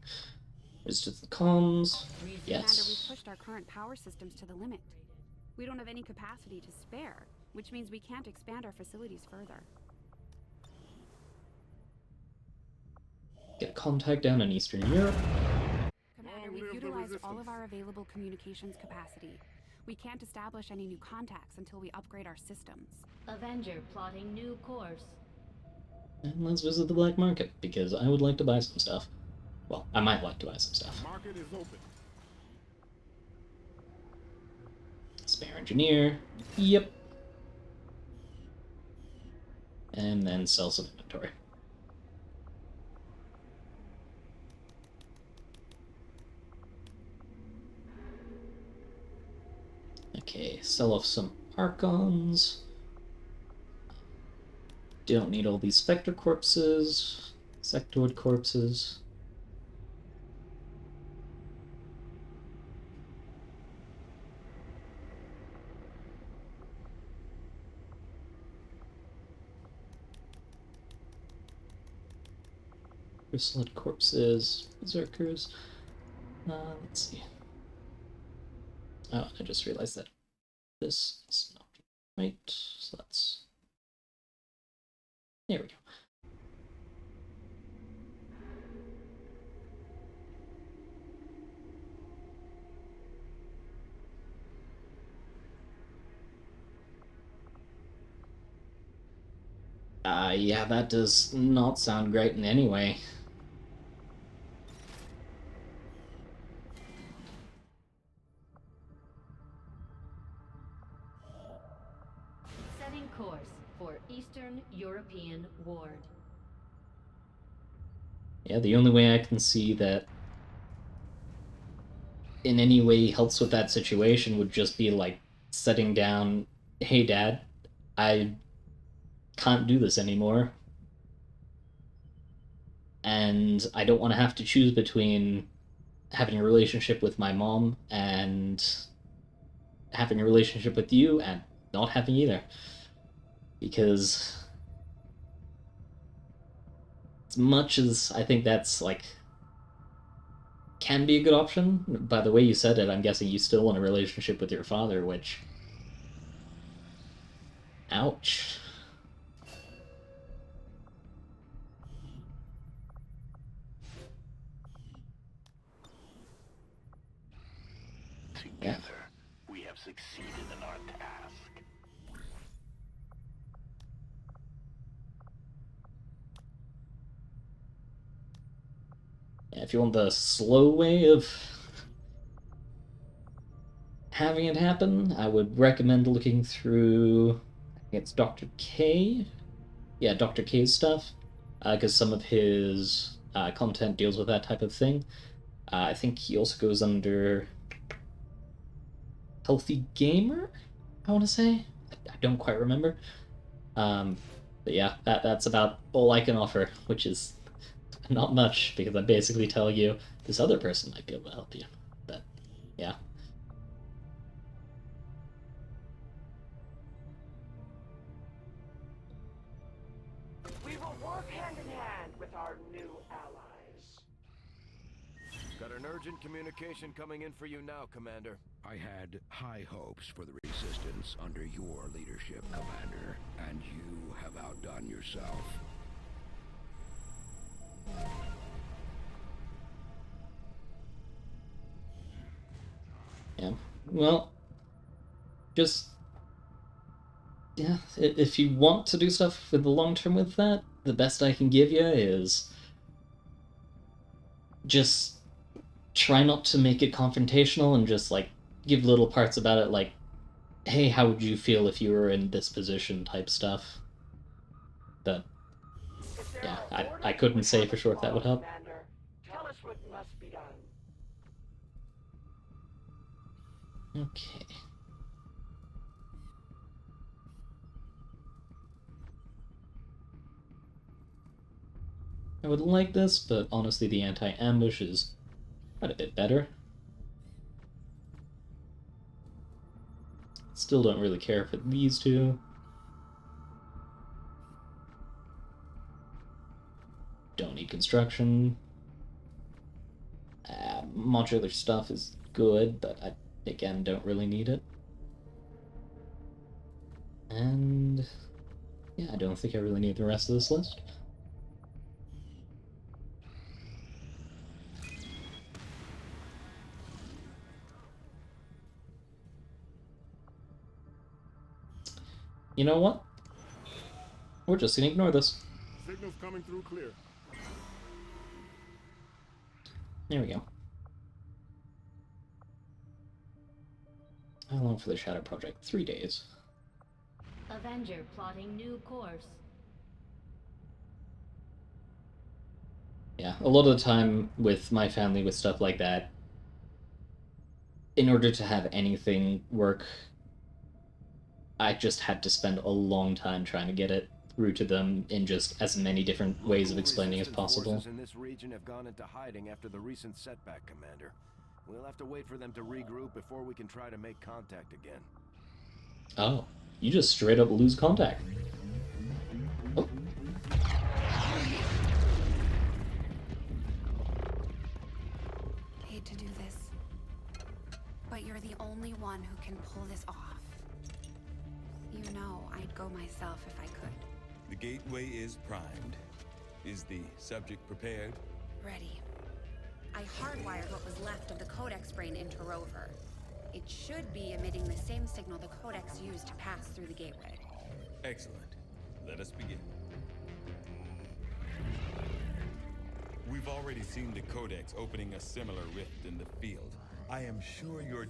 [SPEAKER 1] Is just the comms.
[SPEAKER 8] Commander,
[SPEAKER 1] Yes.
[SPEAKER 8] we've pushed our current power systems to the limit. We don't have any capacity to spare, which means we can't expand our facilities further.
[SPEAKER 1] Get a contact down in Eastern Europe.
[SPEAKER 8] Commander, we've utilized all of our available communications capacity. We can't establish any new contacts until we upgrade our systems.
[SPEAKER 7] Avenger plotting new course.
[SPEAKER 1] And let's visit the black market, because I would like to buy some stuff. Well, I might like to buy some stuff.
[SPEAKER 11] Market is open.
[SPEAKER 1] Spare engineer. Yep. And then sell some inventory. Okay, sell off some Archons. Don't need all these Spectre corpses, Sectoid corpses. Chrysalid corpses, berserkers. Let's see. Oh, I just realized that this is not right, so that's... There we go. Yeah, that does not sound great in any way.
[SPEAKER 7] Setting course for Eastern European Ward.
[SPEAKER 1] Yeah, the only way I can see that in any way helps with that situation would just be like setting down, hey Dad, I can't do this anymore. And I don't want to have to choose between having a relationship with my mom and having a relationship with you and not having either. Because as much as I think that's like can be a good option, by the way you said it, I'm guessing you still want a relationship with your father, which... Ouch.
[SPEAKER 11] Together, we have succeeded in our task.
[SPEAKER 1] Yeah, if you want the slow way of having it happen, I would recommend looking through, I think it's Dr. K. Yeah, Dr. K's stuff, because some of his content deals with that type of thing. I think he also goes under Healthy Gamer, I want to say. I don't quite remember. But yeah, that's about all I can offer, which is not much, because I'm basically telling you this other person might be able to help you. But yeah.
[SPEAKER 9] We will work hand in hand with our new allies.
[SPEAKER 10] Got an urgent communication coming in for you now, Commander.
[SPEAKER 6] I had high hopes for the Resistance under your leadership, Commander, and you have outdone yourself.
[SPEAKER 1] Yeah. Well, just... yeah, if you want to do stuff with the long term with that, the best I can give you is just try not to make it confrontational and just like give little parts about it, like, hey, how would you feel if you were in this position type stuff. But yeah, I couldn't say for sure if that would help.
[SPEAKER 9] Commander, tell us what must be done.
[SPEAKER 1] Okay. I would like this, but honestly the anti-ambush is quite a bit better. Still don't really care for these two. Don't need construction. Modular stuff is good, but I, again, don't really need it. And yeah, I don't think I really need the rest of this list. You know what? We're just gonna ignore this.
[SPEAKER 12] Signals coming through clear.
[SPEAKER 1] There we go. How long for the Shadow Project? 3 days.
[SPEAKER 7] Avenger plotting new course.
[SPEAKER 1] Yeah, a lot of the time with my family with stuff like that, in order to have anything work, I just had to spend a long time trying to get it through to them in just as many different ways of explaining as possible.
[SPEAKER 10] Forces in this region have gone into hiding after the recent setback, Commander. We'll have to wait for them to regroup before we can try to make contact again.
[SPEAKER 1] Oh, you just straight up lose contact. Oh.
[SPEAKER 8] one who can pull this off. You know, I'd go myself if I could.
[SPEAKER 5] The gateway is primed. Is the subject prepared?
[SPEAKER 8] Ready. I hardwired what was left of the Codex brain into Rover. It should be emitting the same signal the Codex used to pass through the gateway.
[SPEAKER 5] Excellent. Let us begin. We've already seen the Codex opening a similar rift in the field. I am sure your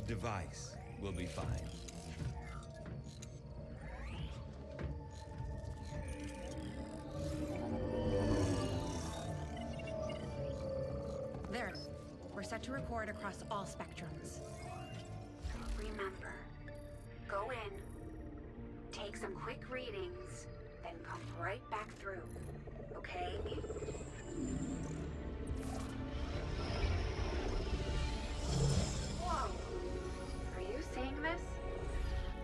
[SPEAKER 5] device will be fine.
[SPEAKER 8] There. We're set to record across all spectrums. Remember, go in, take some quick readings, then come right back through, okay? Whoa! Are you seeing this?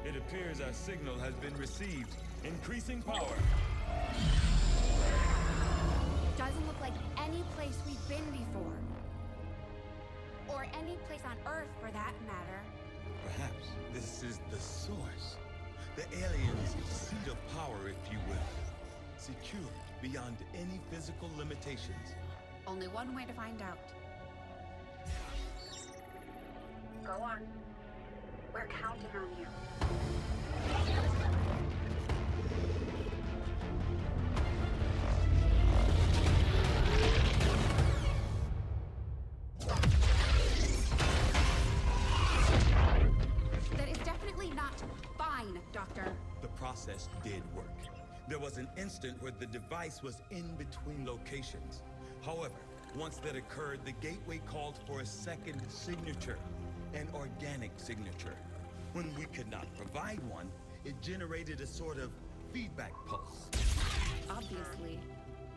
[SPEAKER 5] It appears our signal has been received. Increasing power.
[SPEAKER 8] Doesn't look like any place we've been before. Or any place on Earth, for that matter.
[SPEAKER 5] Perhaps this is the source. The aliens' seat of power, if you will. Secured beyond any physical limitations.
[SPEAKER 8] Only one way to find out. Go on. We're counting on you. That is definitely not fine, Doctor.
[SPEAKER 5] The process did work. There was an instant where the device was in between locations. However, once that occurred, the gateway called for a second signature, an organic signature. When we could not provide one, it generated a sort of feedback pulse.
[SPEAKER 8] Obviously.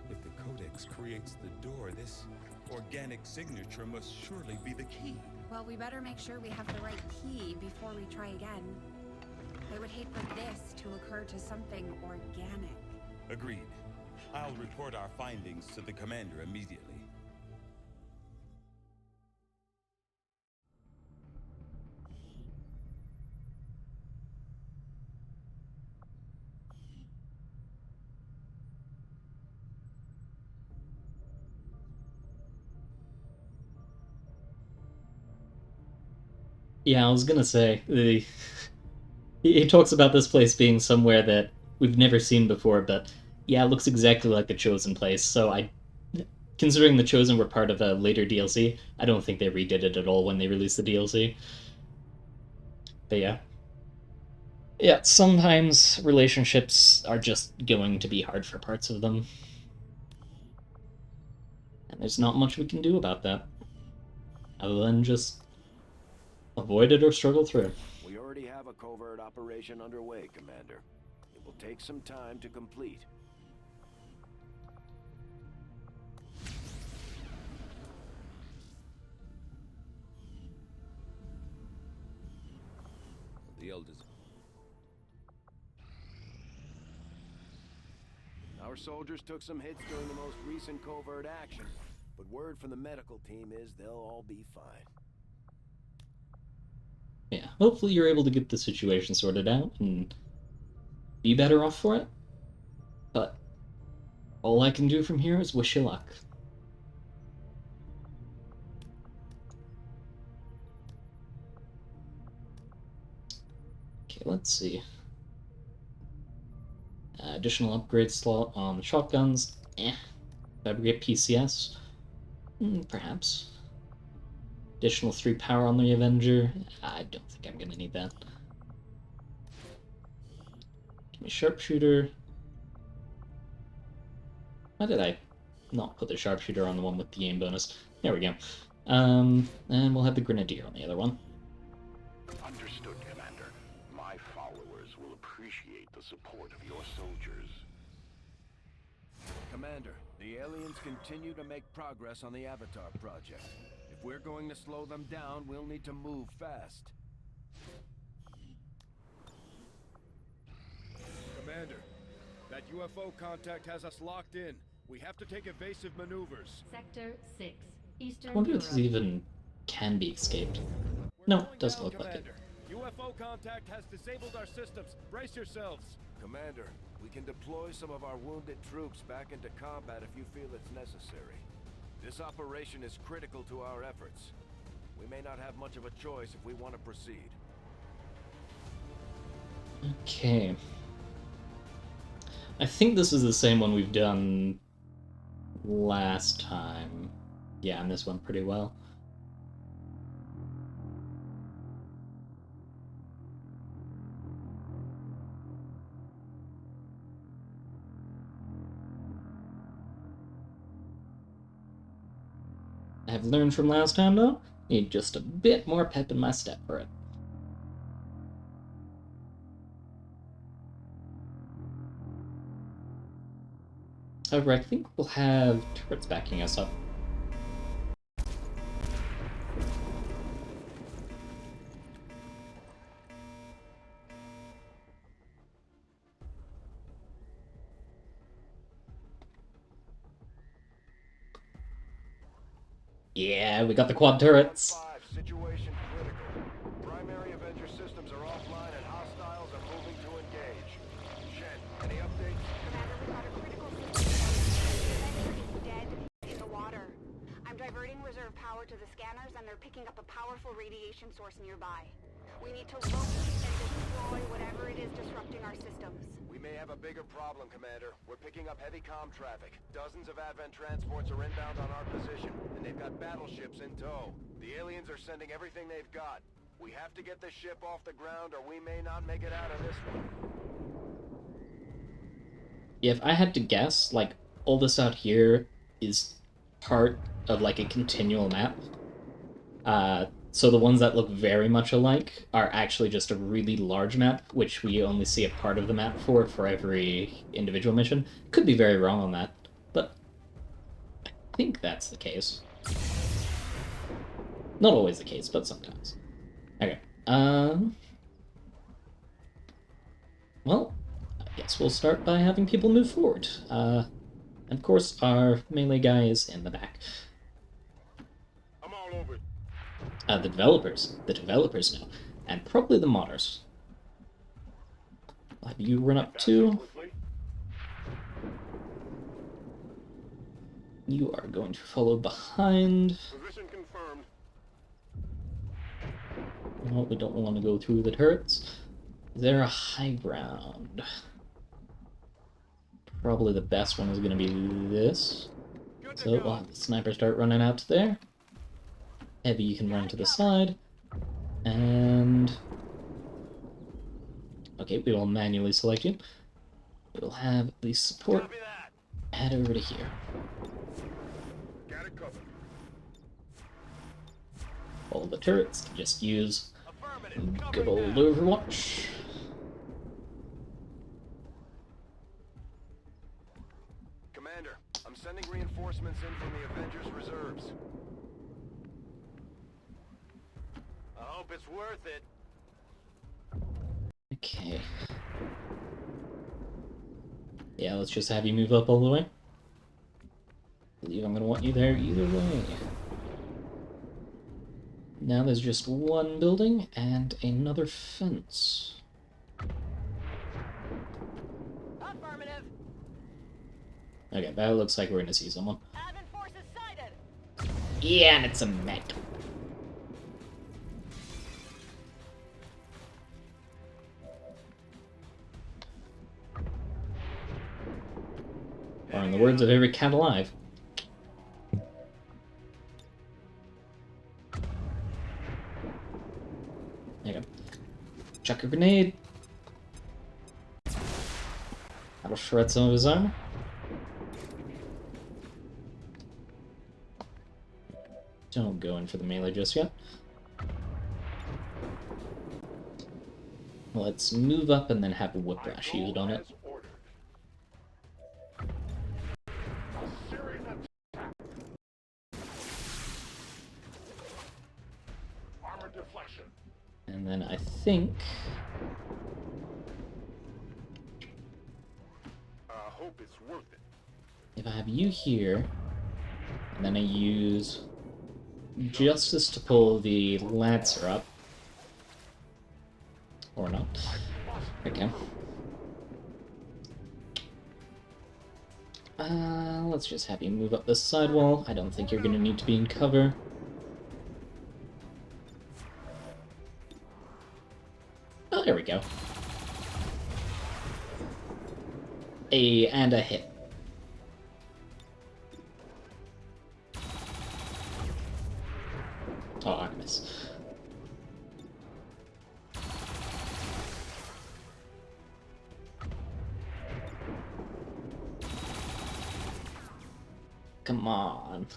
[SPEAKER 5] If the Codex creates the door, this organic signature must surely be the key.
[SPEAKER 8] Well, we better make sure we have the right key before we try again. I would hate for this to occur to something organic.
[SPEAKER 5] Agreed. I'll report our findings to the commander immediately.
[SPEAKER 1] Yeah, I was gonna say, he talks about this place being somewhere that we've never seen before, but yeah, it looks exactly like the Chosen place, so considering the Chosen were part of a later DLC, I don't think they redid it at all when they released the DLC. But yeah. Yeah, sometimes relationships are just going to be hard for parts of them. And there's not much we can do about that. Other than just avoid it or struggle through.
[SPEAKER 10] We already have a covert operation underway, Commander. It will take some time to complete.
[SPEAKER 5] The elders.
[SPEAKER 10] Our soldiers took some hits during the most recent covert action, but word from the medical team is they'll all be fine.
[SPEAKER 1] Yeah, hopefully you're able to get the situation sorted out and be better off for it. But all I can do from here is wish you luck. Okay, let's see. Additional upgrade slot on the shotguns. Fabricate PCS. Perhaps. Additional 3 power on the Avenger. I don't think I'm gonna need that. Give me sharpshooter. Why did I not put the sharpshooter on the one with the aim bonus? There we go. And we'll have the grenadier on the other one.
[SPEAKER 11] Understood, Commander. My followers will appreciate the support of your soldiers.
[SPEAKER 10] Commander, the aliens continue to make progress on the Avatar project. If we're going to slow them down, we'll need to move fast. Commander, that UFO contact has us locked in. We have to take evasive maneuvers.
[SPEAKER 7] Sector 6, Eastern
[SPEAKER 1] I wonder if
[SPEAKER 7] Europe.
[SPEAKER 1] this even can be escaped.
[SPEAKER 10] We're
[SPEAKER 1] No, doesn't look like it.
[SPEAKER 10] UFO contact has disabled our systems. Brace yourselves. Commander, we can deploy some of our wounded troops back into combat if you feel it's necessary. This operation is critical to our efforts. We may not have much of a choice if we want to proceed.
[SPEAKER 1] Okay. I think this is the same one we've done last time. Yeah, and this went pretty well. I've learned from last time, though. Need just a bit more pep in my step for it. However, I think we'll have turrets backing us up. Yeah, we got the quad turrets.
[SPEAKER 2] Situation critical. Primary Avenger systems are offline and hostiles are moving to engage. Shen, any updates?
[SPEAKER 8] Commander, we got a critical system. The dead in the water. I'm diverting reserve power to the scanners, and they're picking up a powerful radiation source nearby. We need to locate and destroy whatever it is disrupting our systems.
[SPEAKER 2] We may have a bigger problem, Commander. We're picking up heavy comm traffic. Dozens of Advent transports are inbound on our position, and they've got battleships in tow. The aliens are sending everything they've got. We have to get the ship off the ground, or we may not make it out of this one.
[SPEAKER 1] If I had to guess, like, all this out here is part of, like, a continual map. So the ones that look very much alike are actually just a really large map, which we only see a part of the map for every individual mission. Could be very wrong on that, but I think that's the case. Not always the case, but sometimes. Okay. Well, I guess we'll start by having people move forward. And of course, our melee guy is in the back.
[SPEAKER 12] I'm all over it.
[SPEAKER 1] The developers know, and probably the modders. I'll have you run up too. You are going to follow behind.
[SPEAKER 12] Position confirmed.
[SPEAKER 1] No, we don't want to go through the turrets. Is there a high ground? Probably the best one is going to be this. So we'll have the sniper start running out to there. Heavy, you can run to the side. And... okay, we will manually select you. We'll have the support head over to here.
[SPEAKER 12] Got it covered.
[SPEAKER 1] All the turrets can just use good old Overwatch.
[SPEAKER 2] Commander, I'm sending reinforcements in from the Avengers reserves.
[SPEAKER 9] I hope it's worth it.
[SPEAKER 1] Okay. Yeah, let's just have you move up all the way. I believe I'm gonna want you there either way. Now there's just one building and another fence.
[SPEAKER 4] Affirmative.
[SPEAKER 1] Okay, that looks like we're gonna see someone.
[SPEAKER 4] Advent forces sighted.
[SPEAKER 1] Yeah, and it's a mech. Or in the words of every cat alive. There you go. Chuck a grenade. That'll shred some of his armor. Don't go in for the melee just yet. Let's move up and then have a whiplash used on it. And then I think...
[SPEAKER 12] I hope it's worth it.
[SPEAKER 1] if I have you here, and then I use Justice to pull the Lancer up, Or not. Okay. Let's just have you move up this sidewall. I don't think you're gonna need to be in cover. Oh, there we go. And a hit. Oh, I miss. Come on.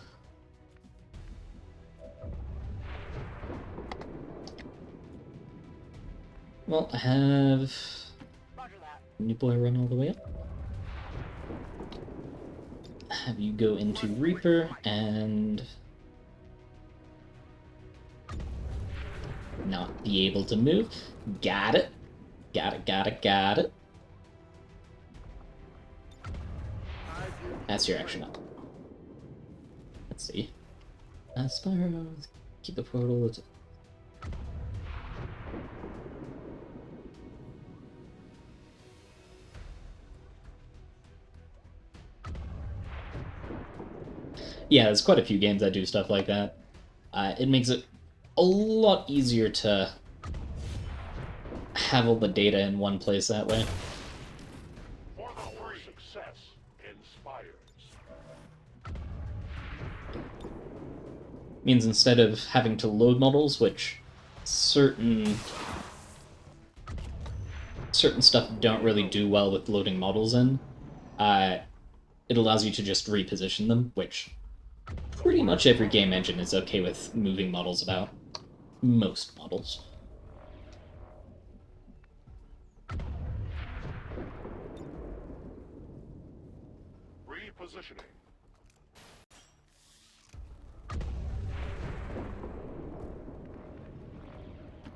[SPEAKER 1] Well, I have new boy run all the way up. Have you go into Reaper and not be able to move. Got it. Got it. That's your action up. Let's see. Spyro, keep the portal. Yeah, there's quite a few games that do stuff like that. It makes it a lot easier to have all the data in one place that way.
[SPEAKER 12] Our success inspires.
[SPEAKER 1] Means instead of having to load models, which certain stuff don't really do well with loading models in, it allows you to just reposition them, which pretty much every game engine is okay with moving models about. Most models.
[SPEAKER 12] Repositioning.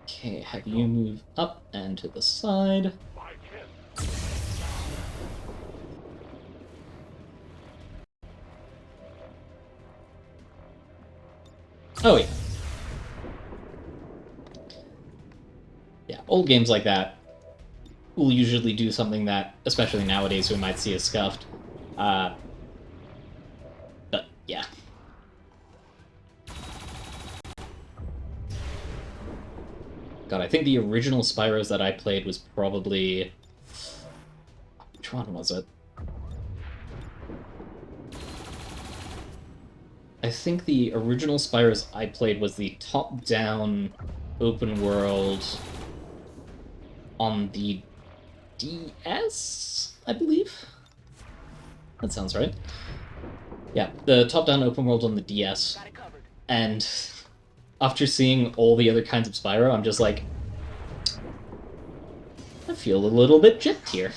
[SPEAKER 1] Okay, have you move up and to the side. Oh yeah. Yeah, old games like that will usually do something that, especially nowadays, we might see as scuffed. But yeah. God, I think the original Spyros that I played was probably... Which one was it? I think the original Spyros I played was the top-down open world on the DS, I believe? That sounds right. Yeah, the top-down open world on the DS. And after seeing all the other kinds of Spyro, I'm just like, I feel a little bit gypped here.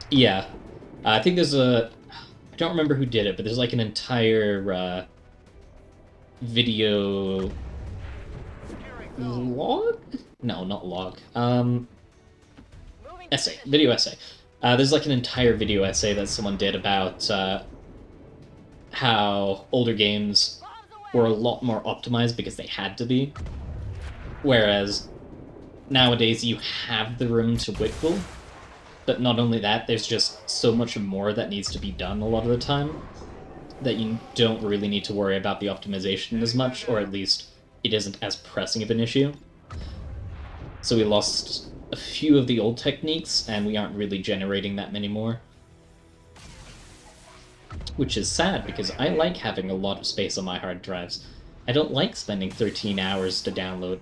[SPEAKER 1] Yeah, I think there's a... I don't remember who did it, but there's like an entire video log? No, not log. Essay. Video essay. There's like an entire video essay that someone did about how older games were a lot more optimized because they had to be. Whereas nowadays you have the room to whittle. But not only that, there's just so much more that needs to be done a lot of the time that you don't really need to worry about the optimization as much, or at least it isn't as pressing of an issue. So we lost a few of the old techniques, and we aren't really generating that many more. Which is sad, because I like having a lot of space on my hard drives. I don't like spending 13 hours to download.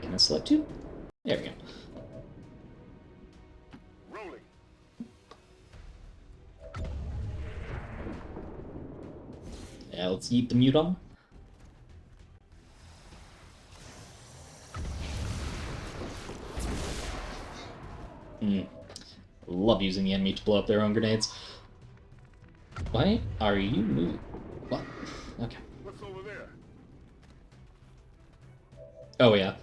[SPEAKER 1] Can I select you? There we go.
[SPEAKER 12] Rolling.
[SPEAKER 1] Yeah, let's eat the mute on. Love using the enemy to blow up their own grenades. Why are you moving? What? Okay.
[SPEAKER 12] What's over there?
[SPEAKER 1] Oh, yeah.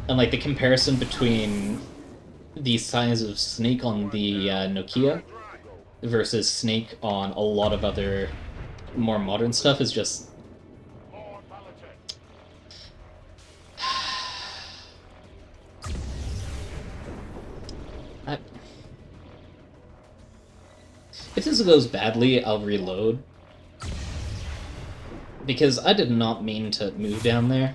[SPEAKER 1] And, like, the comparison between the size of Snake on the Nokia versus Snake on a lot of other more modern stuff is just... If this goes badly, I'll reload. Because I did not mean to move down there.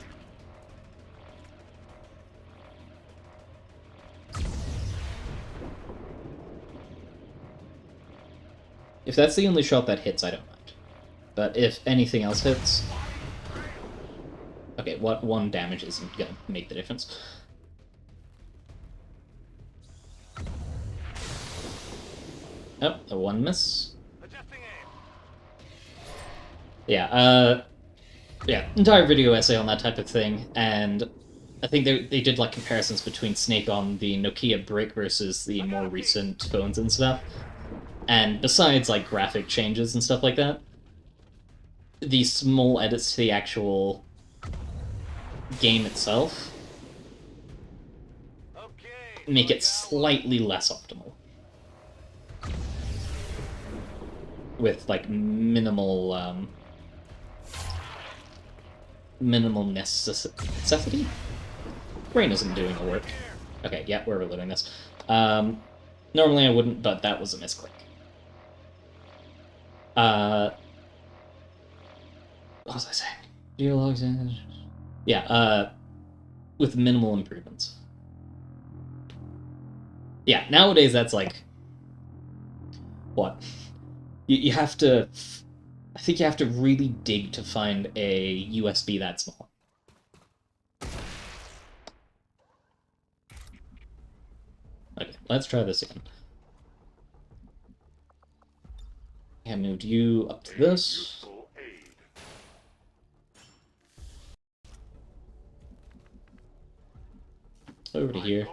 [SPEAKER 1] If that's the only shot that hits, I don't mind. But if anything else hits... Okay, what one damage isn't gonna make the difference. Oh, a one miss. Yeah, yeah, entire video essay on that type of thing, and I think they did like comparisons between Snake on the Nokia Brick versus the more recent phones and stuff. And besides like graphic changes and stuff like that, the small edits to the actual game itself make it slightly less optimal. With like minimal necessity? Brain isn't doing the work. Okay, yeah, we're reloading this. Normally I wouldn't, but that was a misclick. What was I saying? Dialogues and... Yeah, with minimal improvements. Yeah, nowadays that's like... What? You have to... I think you have to really dig to find a USB that small. Okay, let's try this again. I moved you up to this. Over to here.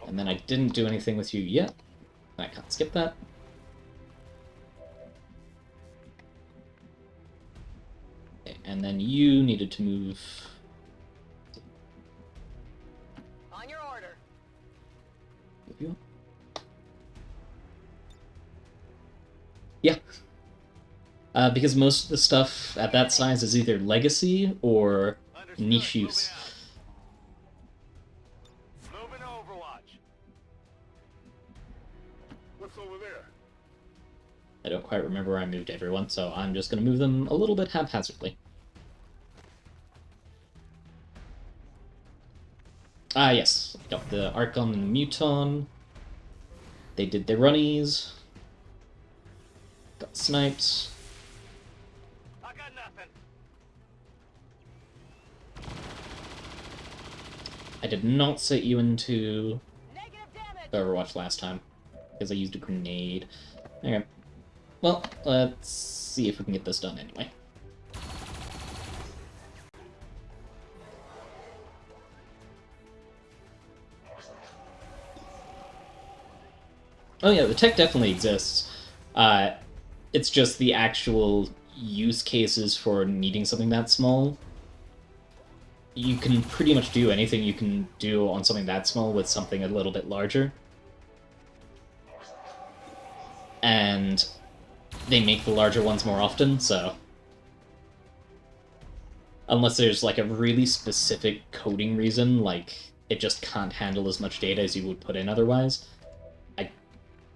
[SPEAKER 1] And then I didn't do anything with you yet. I can't skip that. Okay, and then you needed to move...
[SPEAKER 3] On your order.
[SPEAKER 1] Move you up. Yeah. Because most of the stuff at that size is either legacy or niche use.
[SPEAKER 12] Moving to Overwatch. What's over there?
[SPEAKER 1] I don't quite remember where I moved everyone, so I'm just going to move them a little bit haphazardly. Ah, yes. Got the Archon and the Muton. They did their runnies. Got snipes.
[SPEAKER 9] I got nothing.
[SPEAKER 1] I did not set you into Overwatch last time, because I used a grenade. Okay. Well, let's see if we can get this done anyway. Oh yeah, the tech definitely exists. It's just the actual use cases for needing something that small. You can pretty much do anything you can do on something that small with something a little bit larger. And they make the larger ones more often, so... Unless there's like a really specific coding reason, like it just can't handle as much data as you would put in otherwise, I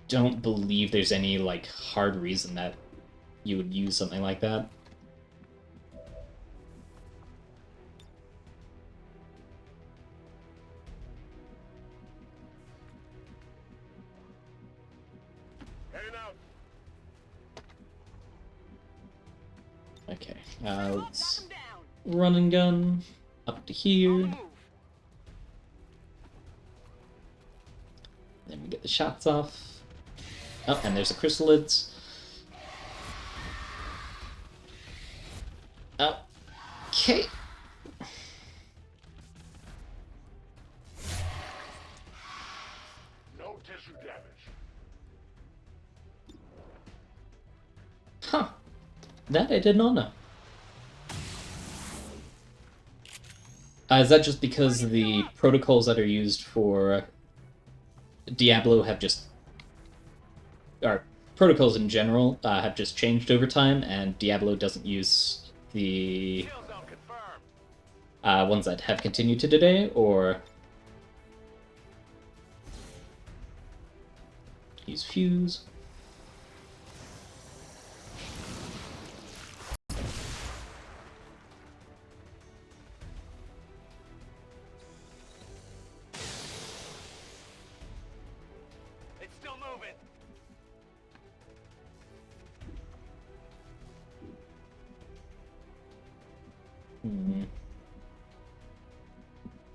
[SPEAKER 1] don't believe there's any like hard reason that you would use something like that. Okay, let's run and gun up to here. Then we get the shots off. Oh, and there's the chrysalids. Okay.
[SPEAKER 12] No tissue damage.
[SPEAKER 1] That I did not know. Is that just because the protocols that are used for Diablo have just... or protocols in general have just changed over time, and Diablo doesn't use the ones that have continued to today, or... use Fuse.
[SPEAKER 9] It's still moving.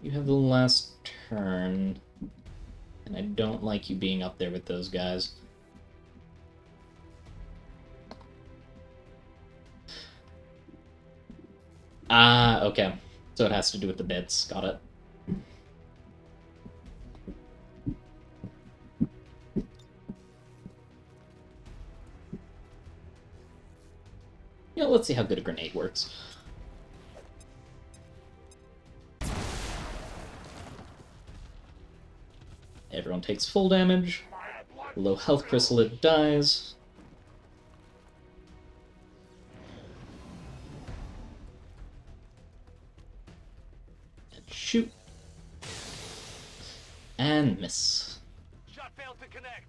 [SPEAKER 1] You have the last turn, and I don't like you being up there with those guys. Ah, okay. So it has to do with the bits. Got it. Yeah, let's see how good a grenade works. Everyone takes full damage. Low health chrysalid dies. And shoot. And miss.
[SPEAKER 9] Shot failed to connect.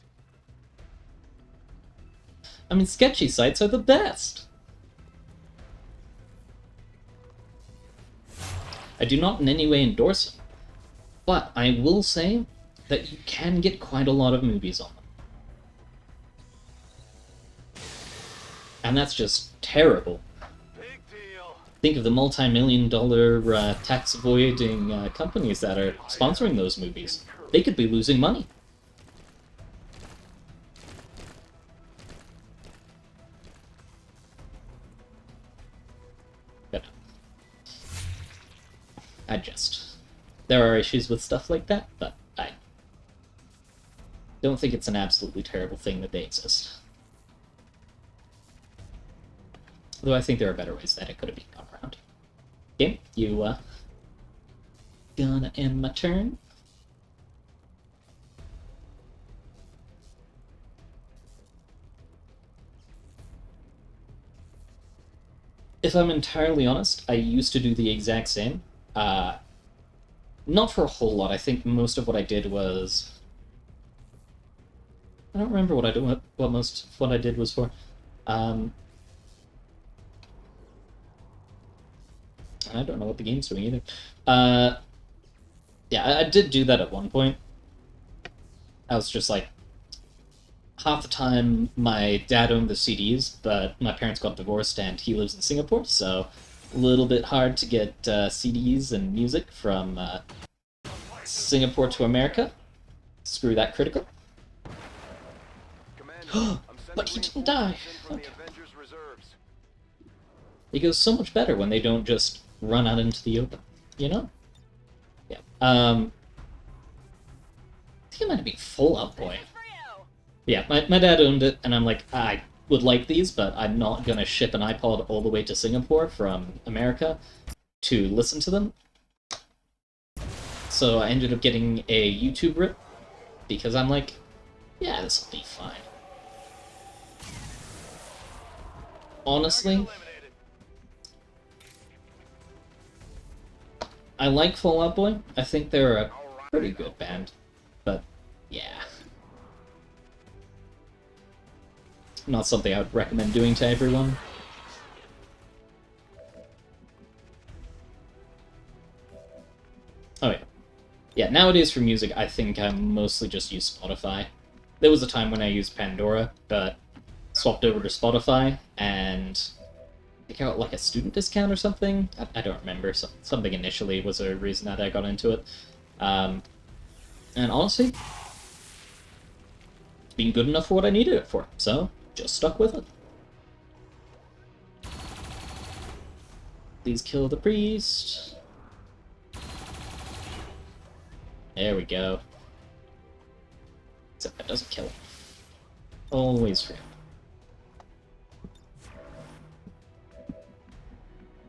[SPEAKER 1] I mean, sketchy sites are the best! I do not in any way endorse them, but I will say that you can get quite a lot of movies on them. And that's just terrible.
[SPEAKER 9] Big deal.
[SPEAKER 1] Think of the multi-million-dollar tax-avoiding companies that are sponsoring those movies. They could be losing money. But there are issues with stuff like that, but I don't think it's an absolutely terrible thing that they exist. Though I think there are better ways that it could have been gone around. Okay, you, gonna end my turn. If I'm entirely honest, I used to do the exact same. Not for a whole lot. I think most of what I did was... I don't remember what what I did was for. I don't know what the game's doing either. Yeah, I did do that at one point. I was just like, half the time my dad owned the CDs, but my parents got divorced and he lives in Singapore, so a little bit hard to get CDs and music from Singapore to America. Screw that critical. But he didn't die. Okay. It goes so much better when they don't just run out into the open, you know? Yeah. I think it might have been Fallout Boy. Yeah, my dad owned it, and I'm like, I would like these, but I'm not gonna ship an iPod all the way to Singapore from America to listen to them. So I ended up getting a YouTube rip, because I'm like, yeah, this'll be fine. Honestly, I like Fall Out Boy. I think they're a pretty good band, but yeah. Not something I would recommend doing to everyone. Oh yeah. Yeah, nowadays for music, I think I mostly just use Spotify. There was a time when I used Pandora, but swapped over to Spotify, and I think I got like a student discount or something. I don't remember. Something initially was a reason that I got into it. And honestly, it's been good enough for what I needed it for, so just stuck with it. Please kill the priest. There we go. Except that doesn't kill him. Always fail.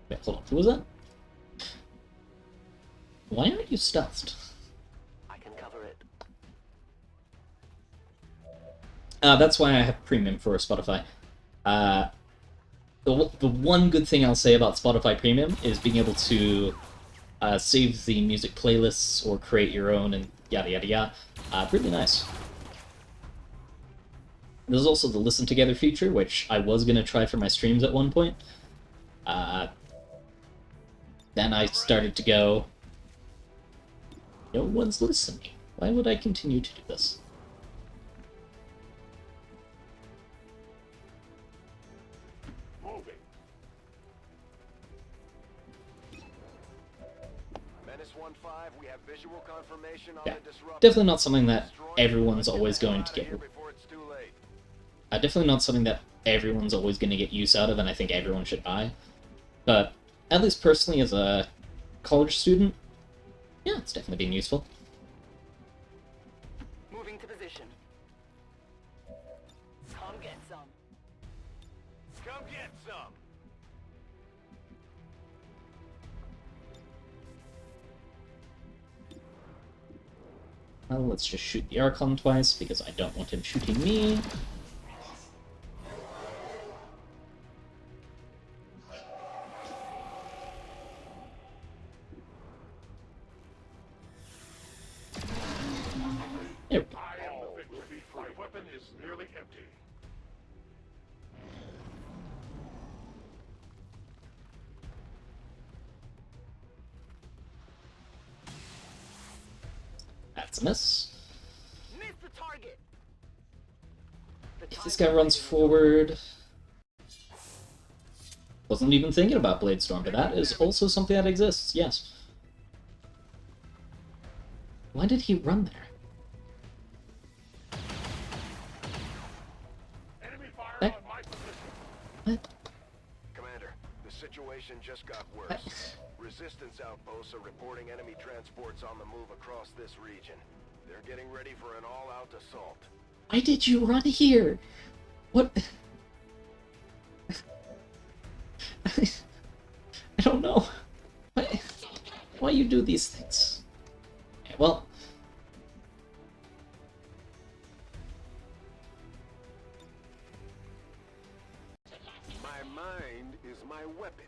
[SPEAKER 1] Wait, hold on. Who was that? Why aren't you stealthed?
[SPEAKER 3] I can cover it.
[SPEAKER 1] That's why I have Premium for Spotify. The one good thing I'll say about Spotify Premium is being able to save the music playlists or create your own and yada yada yada. Really nice. There's also the Listen Together feature, which I was going to try for my streams at one point. Then I started to go, no one's listening. Why would I continue to do this?
[SPEAKER 2] We have visual confirmation on
[SPEAKER 1] Yeah,
[SPEAKER 2] the disruptor.
[SPEAKER 1] definitely not something that everyone's always going to get. Definitely not something that everyone's always going to get use out of, and I think everyone should buy. But at least personally, as a college student, yeah, it's definitely been useful.
[SPEAKER 3] Moving to position. Come get some.
[SPEAKER 9] Come get some.
[SPEAKER 1] Well, let's just shoot the Archon twice, because I don't want him shooting me. There we go.
[SPEAKER 12] My weapon is nearly empty.
[SPEAKER 1] That's a miss.
[SPEAKER 3] Miss the target.
[SPEAKER 1] If this guy runs forward... Wasn't even thinking about Blade Storm, but that is also something that exists, yes. Why did he run there?
[SPEAKER 12] Enemy fire
[SPEAKER 1] That...
[SPEAKER 12] on my position.
[SPEAKER 1] What?
[SPEAKER 2] Commander, the situation just got worse. Resistance outposts are reporting enemy transports on the move across this region. They're getting ready for an all-out assault.
[SPEAKER 1] Why did you run here? What? I don't know. Why you do these things? Okay, well...
[SPEAKER 2] My mind is my weapon.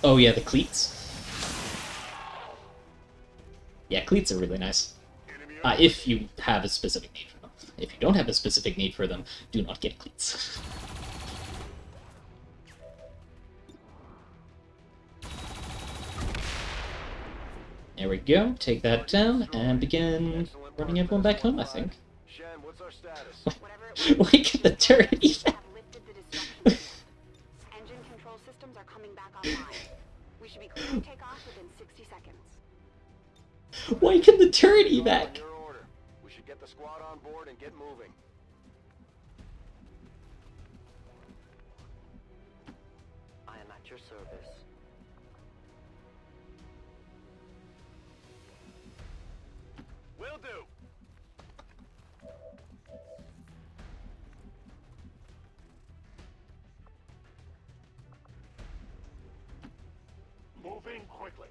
[SPEAKER 1] Oh yeah, the cleats. Yeah, cleats are really nice. If you have a specific need for them. If you don't have a specific need for them, do not get cleats. There we go, take that down, and begin running everyone back home, I think.
[SPEAKER 2] Shen, what's our status?
[SPEAKER 1] Why can the turret evac?
[SPEAKER 8] Engine control systems are coming back online. We should be clear to take off within 60 seconds.
[SPEAKER 1] Why can the turret evac?
[SPEAKER 2] Your order. We should get the squad on board and get moving.
[SPEAKER 3] I am at your service.
[SPEAKER 9] Will do.
[SPEAKER 12] Moving quickly.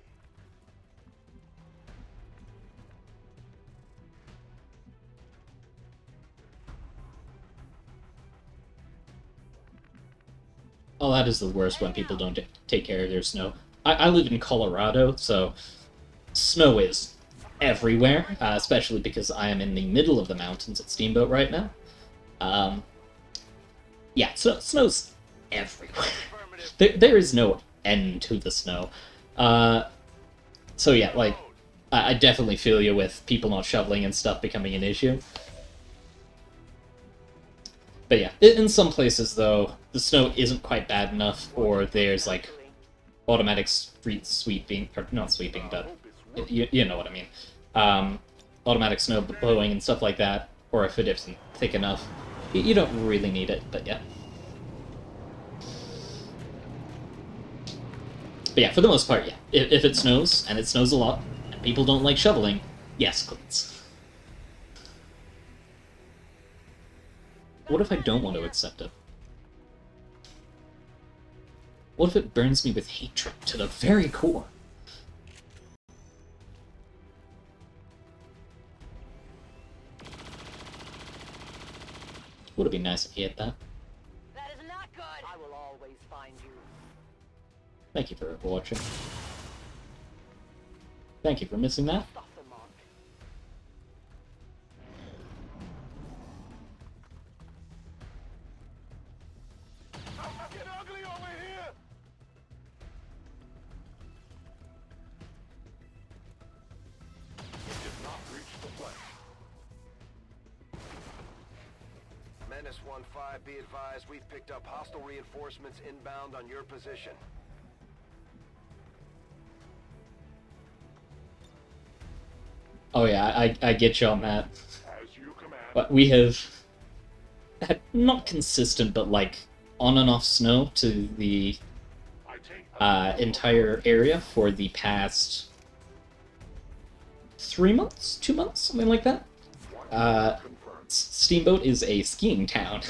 [SPEAKER 1] Oh, that is the worst when people don't take care of their snow. I live in Colorado, so snow is everywhere, especially because I am in the middle of the mountains at Steamboat right now. Yeah, so snow's everywhere. There is no end to the snow. So yeah, like, I definitely feel you with people not shoveling and stuff becoming an issue. But yeah, in some places, though, the snow isn't quite bad enough, or there's, like, automatic street sweeping, or not sweeping, but you know what I mean. Automatic snow blowing and stuff like that, or if it isn't thick enough. You don't really need it, but yeah. But yeah, for the most part, yeah. If it snows, and it snows a lot, and people don't like shoveling, yes, cleats. What if I don't want to accept it? What if it burns me with hatred to the very core? Would have been nice if he hit that.
[SPEAKER 3] That is not good! I will always find you.
[SPEAKER 1] Thank you for watching. Thank you for missing that.
[SPEAKER 3] Stop the mark.
[SPEAKER 10] Get ugly over here!
[SPEAKER 12] We did not reach the flesh.
[SPEAKER 2] Menace 1-5, be advised, we've picked up hostile reinforcements inbound on your position.
[SPEAKER 1] Oh yeah, I get you on that.
[SPEAKER 12] As you command.
[SPEAKER 1] But we have had not consistent, but like on and off snow to the
[SPEAKER 12] I take
[SPEAKER 1] entire area for the past 3 months, 2 months, something like that. Steamboat is a skiing town.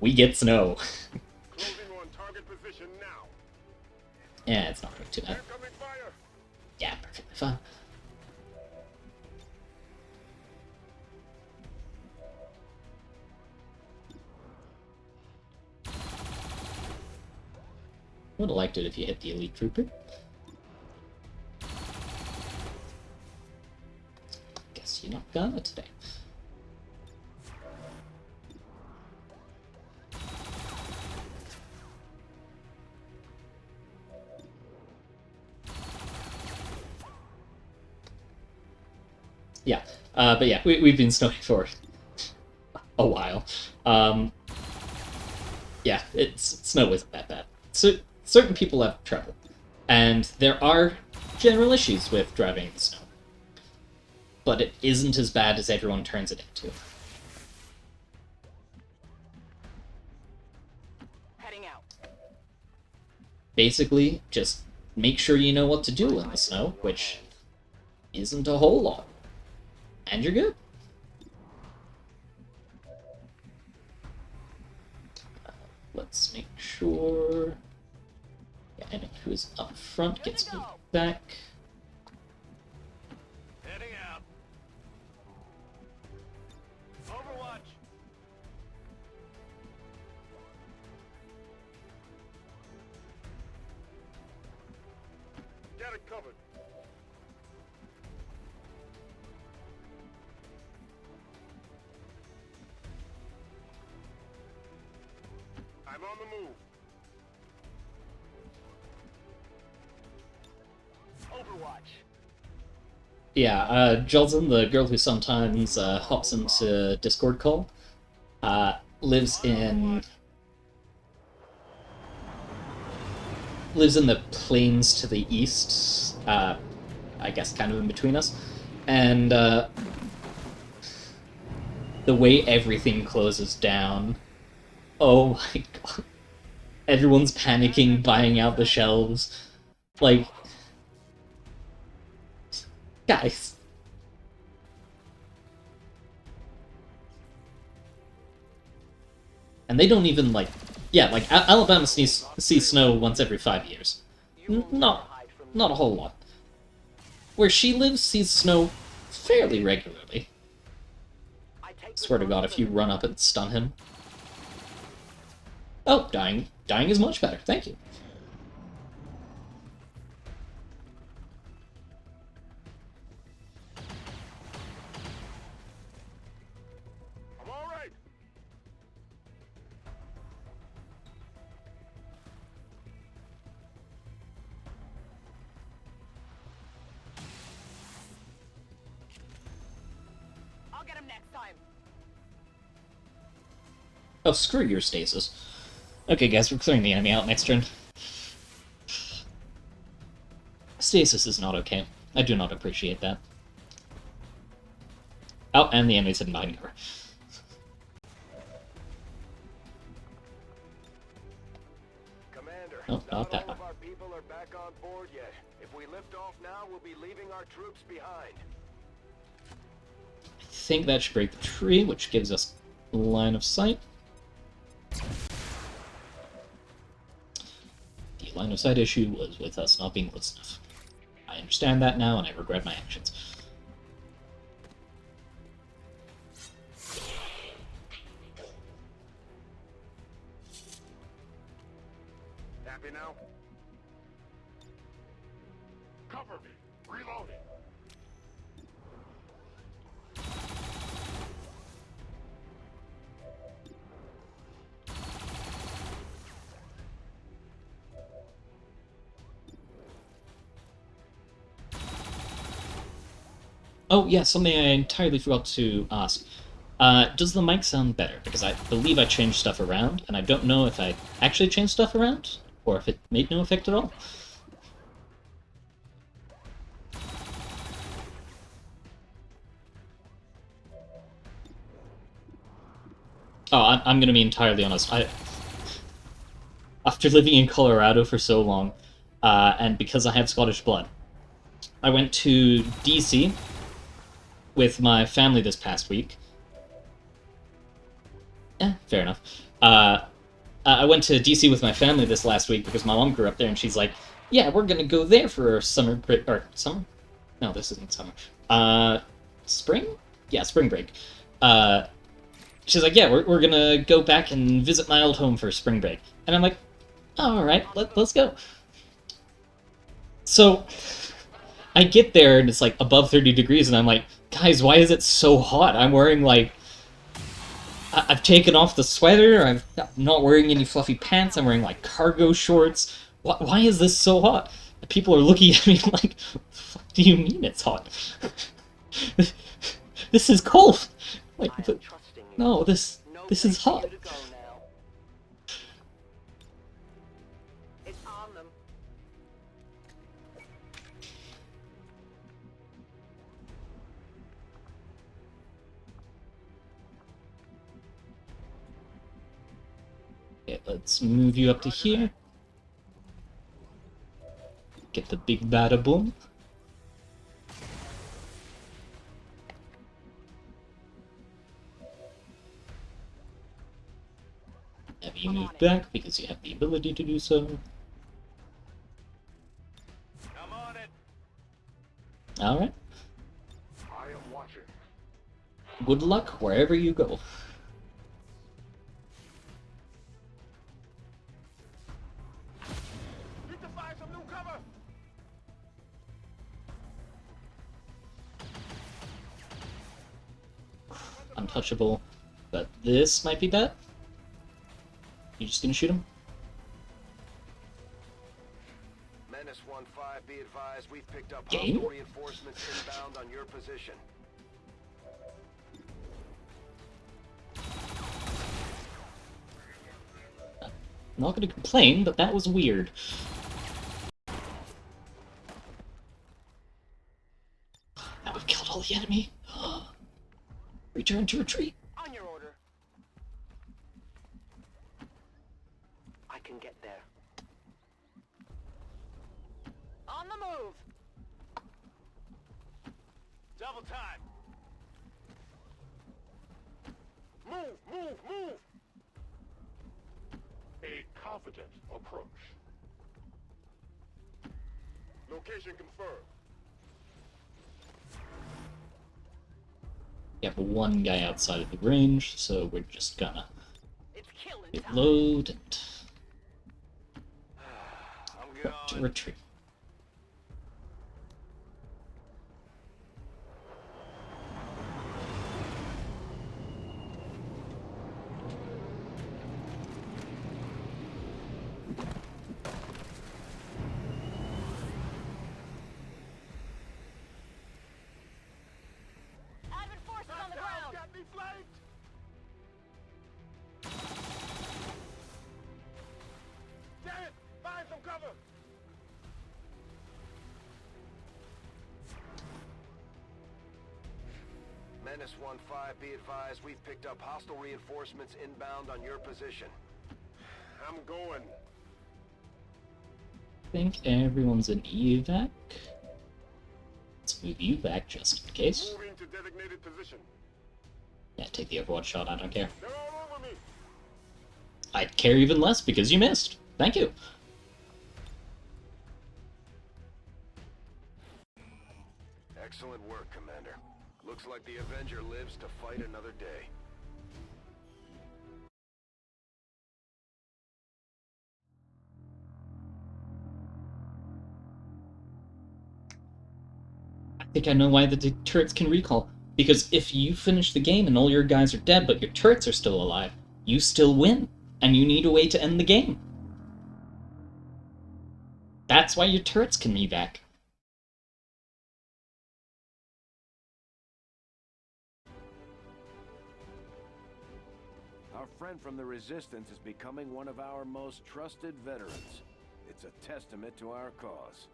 [SPEAKER 1] We get snow.
[SPEAKER 12] closing on target position now.
[SPEAKER 1] Yeah, it's not too bad.
[SPEAKER 12] Incoming fire.
[SPEAKER 1] Yeah, perfectly fine. Would have liked it if you hit the elite trooper. Guess you're not gonna today. Yeah, but yeah, we've been snowing for a while. Yeah, snow isn't that bad. So certain people have trouble, and there are general issues with driving in the snow, but it isn't as bad as everyone turns it into.
[SPEAKER 3] Heading out.
[SPEAKER 1] Basically, just make sure you know what to do in the snow, which isn't a whole lot, and you're good. Let's make sure. Yeah, and who's up front gets moved back.
[SPEAKER 10] Heading out. Overwatch.
[SPEAKER 12] Get it covered. I'm on the move.
[SPEAKER 3] Overwatch.
[SPEAKER 1] Yeah, Jolson, the girl who sometimes hops into Discord call, lives in the plains to the east, I guess kind of in between us, and the way everything closes down, oh my god, everyone's panicking, buying out the shelves, like, guys. And they don't even, like... Yeah, like, Alabama sees snow once every 5 years. Not a whole lot. Where she lives sees snow fairly regularly. Swear to god, if you run up and stun him... Oh, dying is much better, thank you.
[SPEAKER 12] I'm all right.
[SPEAKER 3] I'll get him next time.
[SPEAKER 1] Oh, screw your stasis. Okay, guys, we're clearing the enemy out next turn. Stasis is not okay. I do not appreciate that. Oh, and the enemy's hidden behind cover.
[SPEAKER 2] Commander,
[SPEAKER 1] Oh, not that
[SPEAKER 2] all
[SPEAKER 1] one.
[SPEAKER 2] of our people are back on board yet. If we lift off now, we'll be leaving our troops behind.
[SPEAKER 1] I think that should break the tree, which gives us line of sight. the line of sight issue was with us not being close enough. I understand that now, and I regret my actions.
[SPEAKER 2] Happy now?
[SPEAKER 12] Cover me. Reloading.
[SPEAKER 1] Oh, yeah, something I entirely forgot to ask. Does the mic sound better? Because I believe I changed stuff around, and I don't know if I actually changed stuff around, or if it made no effect at all. Oh, I'm gonna be entirely honest. After living in Colorado for so long, and because I have Scottish blood, I went to DC with my family this past week. Fair enough. I went to DC with my family this last week because my mom grew up there, and she's like, "Yeah, we're gonna go there for summer break or summer? No, this isn't summer. Spring? Yeah, spring break. She's like, "Yeah, we're gonna go back and visit my old home for spring break," and I'm like, oh, "All right, let's go." So I get there and it's like above 30 degrees, and I'm like, "Guys, why is it so hot? I'm wearing like." I've taken off the sweater, I'm not wearing any fluffy pants, I'm wearing like cargo shorts. Why is this so hot? People are looking at me like, what the fuck do you mean it's hot? This is cold! Like, no, this is hot.
[SPEAKER 3] It's on them.
[SPEAKER 1] Okay, let's move you up to here. Get the big bada boom. Have you moved back because you have the ability to do so.
[SPEAKER 12] I'm on it.
[SPEAKER 1] Alright.
[SPEAKER 12] I am watching.
[SPEAKER 1] Good luck wherever you go.
[SPEAKER 12] Need to find some new cover.
[SPEAKER 1] Untouchable. But this might be bad. You just gonna shoot him?
[SPEAKER 2] Menace 1-5, be advised, we've picked up
[SPEAKER 1] Game?
[SPEAKER 2] hostile reinforcements inbound on your position.
[SPEAKER 1] I'm not gonna complain, but that was weird. Now we've killed all the enemy. Return to retreat.
[SPEAKER 3] On your order. I can get there. On the move.
[SPEAKER 12] Double time. Move. A confident approach. Location confirmed.
[SPEAKER 1] We have one guy outside of the range, so we're just gonna reload and prep to retreat.
[SPEAKER 2] Menace 1-5, be advised, we've picked up hostile reinforcements inbound on your position.
[SPEAKER 12] I'm going.
[SPEAKER 1] I think everyone's in evac. Let's move you back just in case.
[SPEAKER 12] Moving to designated position.
[SPEAKER 1] Yeah, take the Overwatch shot, I don't care.
[SPEAKER 12] They're all over me.
[SPEAKER 1] I'd care even less because you missed. Thank you.
[SPEAKER 2] Excellent work, Commander. Looks like the Avenger lives to fight another day.
[SPEAKER 1] I think I know why the turrets can recall. Because if you finish the game and all your guys are dead, but your turrets are still alive, you still win. And you need a way to end the game. That's why your turrets can evac.
[SPEAKER 10] Our friend from the Resistance is becoming one of our most trusted veterans. It's a testament to our cause.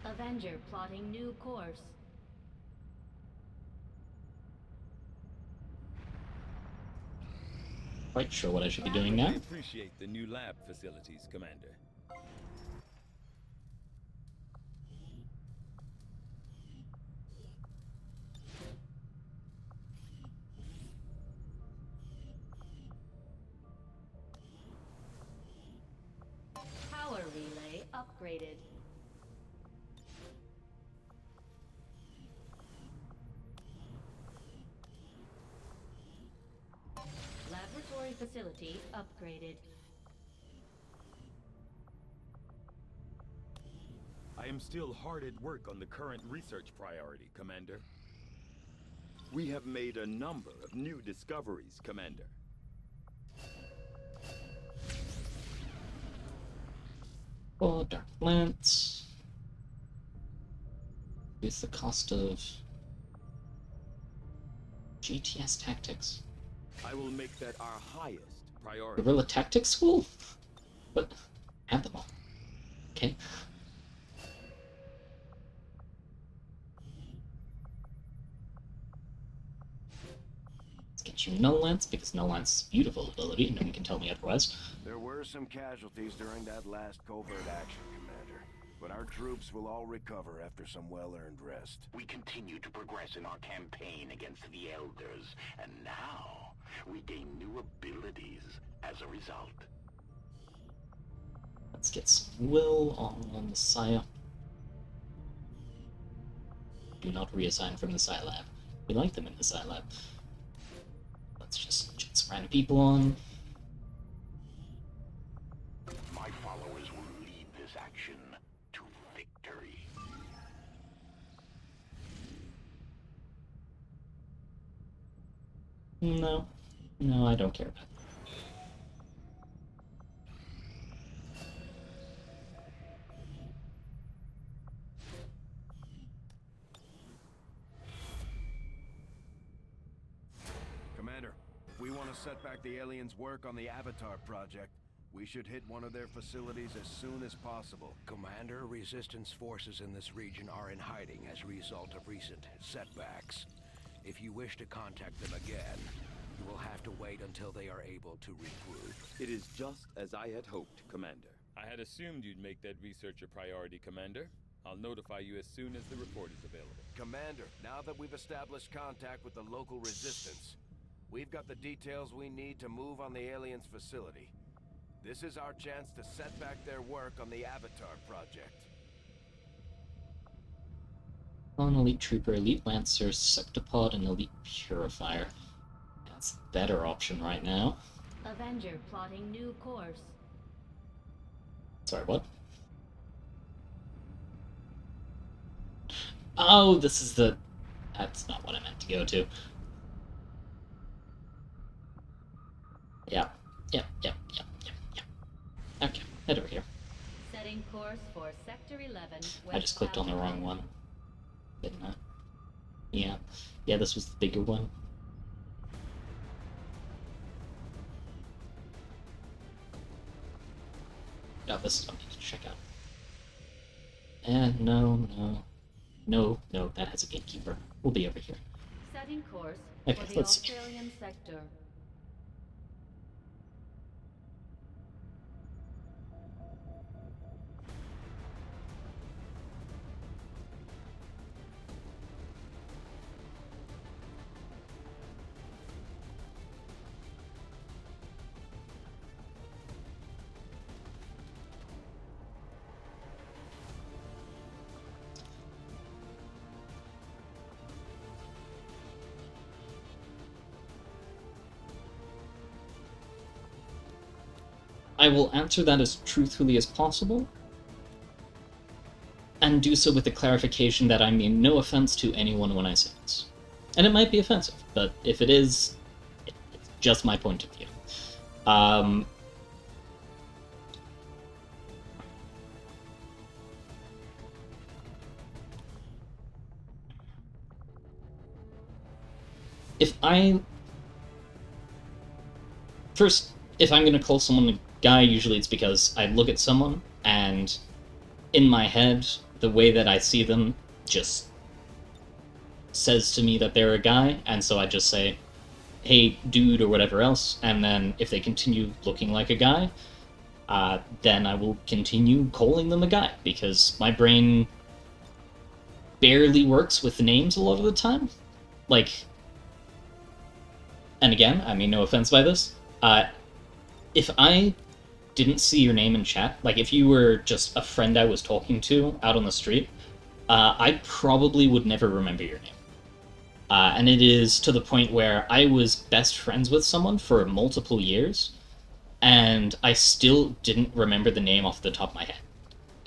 [SPEAKER 7] Avenger plotting new course.
[SPEAKER 1] Quite sure what I should be doing now.
[SPEAKER 5] I appreciate the new lab facilities, Commander.
[SPEAKER 7] Power relay upgraded. Laboratory facility upgraded.
[SPEAKER 5] I am still hard at work on the current research priority, Commander. We have made a number of new discoveries, Commander.
[SPEAKER 1] Oh, Dark Lance. It's the cost of GTS Tactics.
[SPEAKER 5] I will make that our highest priority.
[SPEAKER 1] Guerrilla Tactics School? But add them all. Okay. Let's get you Null Lance, because Null Lance is a beautiful ability, and no one can tell me otherwise.
[SPEAKER 10] There were some casualties during that last covert action, Commander. But our troops will all recover after some well-earned rest.
[SPEAKER 11] We continue to progress in our campaign against the Elders, and now we gain new abilities as a result.
[SPEAKER 1] Let's get some will on the Messiah. Do not reassign from the Scilab. We like them in the Scilab. Let's just get some random people on.
[SPEAKER 11] My followers will lead this action to victory.
[SPEAKER 1] No. No, I don't care about that.
[SPEAKER 10] Commander, if we want to set back the aliens' work on the Avatar project, we should hit one of their facilities as soon as possible.
[SPEAKER 6] Commander, Resistance forces in this region are in hiding as a result of recent setbacks. If you wish to contact them again, you will have to wait until they are able to regroup.
[SPEAKER 5] It is just as I had hoped, Commander. I had assumed you'd make that research a priority, Commander. I'll notify you as soon as the report is available.
[SPEAKER 10] Commander, now that we've established contact with the local Resistance, we've got the details we need to move on the aliens' facility. This is our chance to set back their work on the Avatar project.
[SPEAKER 1] On Elite Trooper, Elite Lancer, Septipod, and Elite Purifier. That's a better option right now.
[SPEAKER 7] Avenger plotting new course.
[SPEAKER 1] Sorry, what? Oh, this is the... That's not what I meant to go to. Yeah. Okay, head over here.
[SPEAKER 7] Setting course for Sector 11.
[SPEAKER 1] I just clicked on the wrong one. Didn't I? Yeah. Yeah, this was the bigger one. Oh, this is what I need to check out. And no, that has a gatekeeper. We'll be over here.
[SPEAKER 7] Setting course
[SPEAKER 1] Okay,
[SPEAKER 7] for the
[SPEAKER 1] let's see.
[SPEAKER 7] Australian sector.
[SPEAKER 1] I will answer that as truthfully as possible, and do so with the clarification that I mean no offense to anyone when I say this. And it might be offensive, but if it is, it's just my point of view. If I'm going to call someone a guy, usually it's because I look at someone, and in my head, the way that I see them just says to me that they're a guy, and so I just say, hey, dude, or whatever else, and then if they continue looking like a guy, then I will continue calling them a guy, because my brain barely works with names a lot of the time. Like, and again, I mean no offense by this, if I didn't see your name in chat, like if you were just a friend I was talking to out on the street, I probably would never remember your name. And it is to the point where I was best friends with someone for multiple years, and I still didn't remember the name off the top of my head.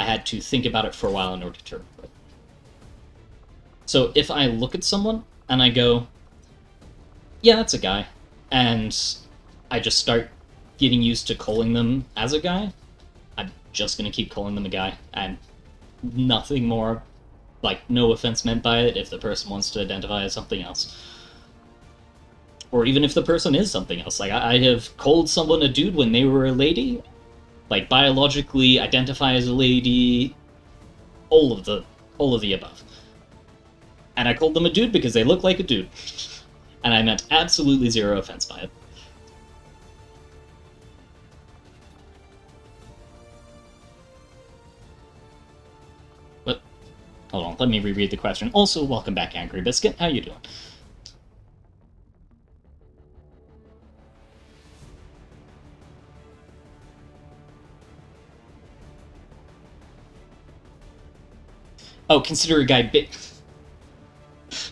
[SPEAKER 1] I had to think about it for a while in order to remember it. So if I look at someone and I go, yeah, that's a guy, and I just start getting used to calling them as a guy, I'm just gonna keep calling them a guy, and nothing more. Like, no offense meant by it if the person wants to identify as something else. Or even if the person is something else. Like, I have called someone a dude when they were a lady, like, biologically identify as a lady, all of the above. And I called them a dude because they look like a dude. And I meant absolutely zero offense by it. But, hold on, let me reread the question. Also, welcome back, Angry Biscuit. How you doing? Oh, consider a guy big.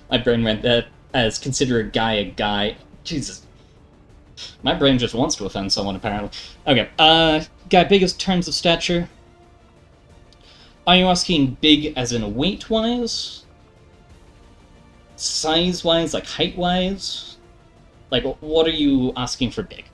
[SPEAKER 1] My brain read that as consider a guy. Jesus. My brain just wants to offend someone, apparently. Okay, guy biggest terms of stature. Are you asking big as in weight-wise? Size-wise, like height-wise? Like, what are you asking for big?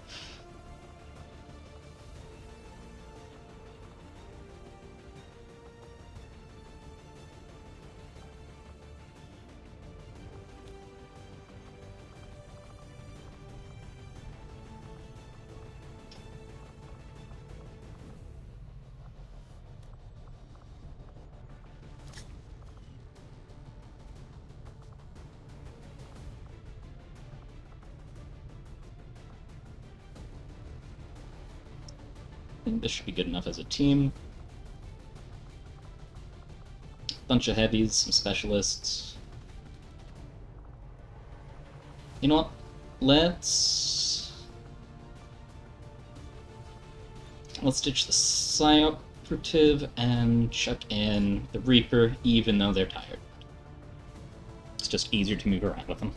[SPEAKER 1] I think this should be good enough as a team. Bunch of heavies, some specialists. You know what? Let's ditch the Psy-Operative and chuck in the Reaper, even though they're tired. It's just easier to move around with them.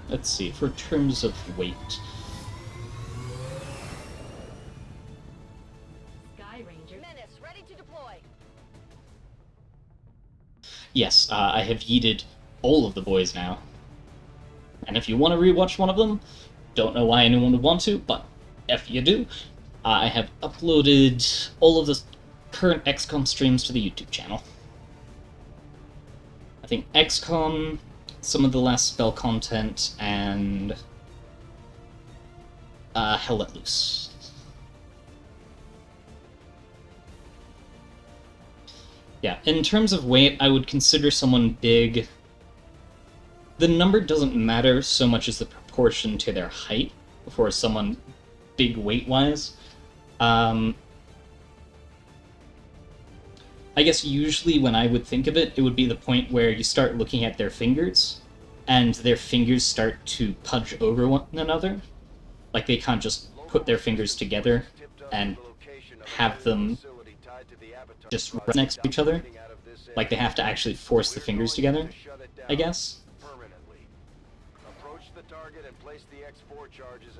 [SPEAKER 1] Let's see, for terms of weight.
[SPEAKER 7] Sky Ranger.
[SPEAKER 4] Menace, ready to deploy.
[SPEAKER 1] Yes, I have yeeted all of the boys now. And if you want to rewatch one of them, don't know why anyone would want to, but if you do, I have uploaded all of the current XCOM streams to the YouTube channel. I think XCOM some of the last spell content, and Hell Let Loose. Yeah, in terms of weight, I would consider someone big. The number doesn't matter so much as the proportion to their height for someone big weight-wise. I guess usually when I would think of it, it would be the point where you start looking at their fingers, and their fingers start to punch over one another. Like, they can't just put their fingers together and have them just rest next to each other. Like, they have to actually force the fingers together, I guess.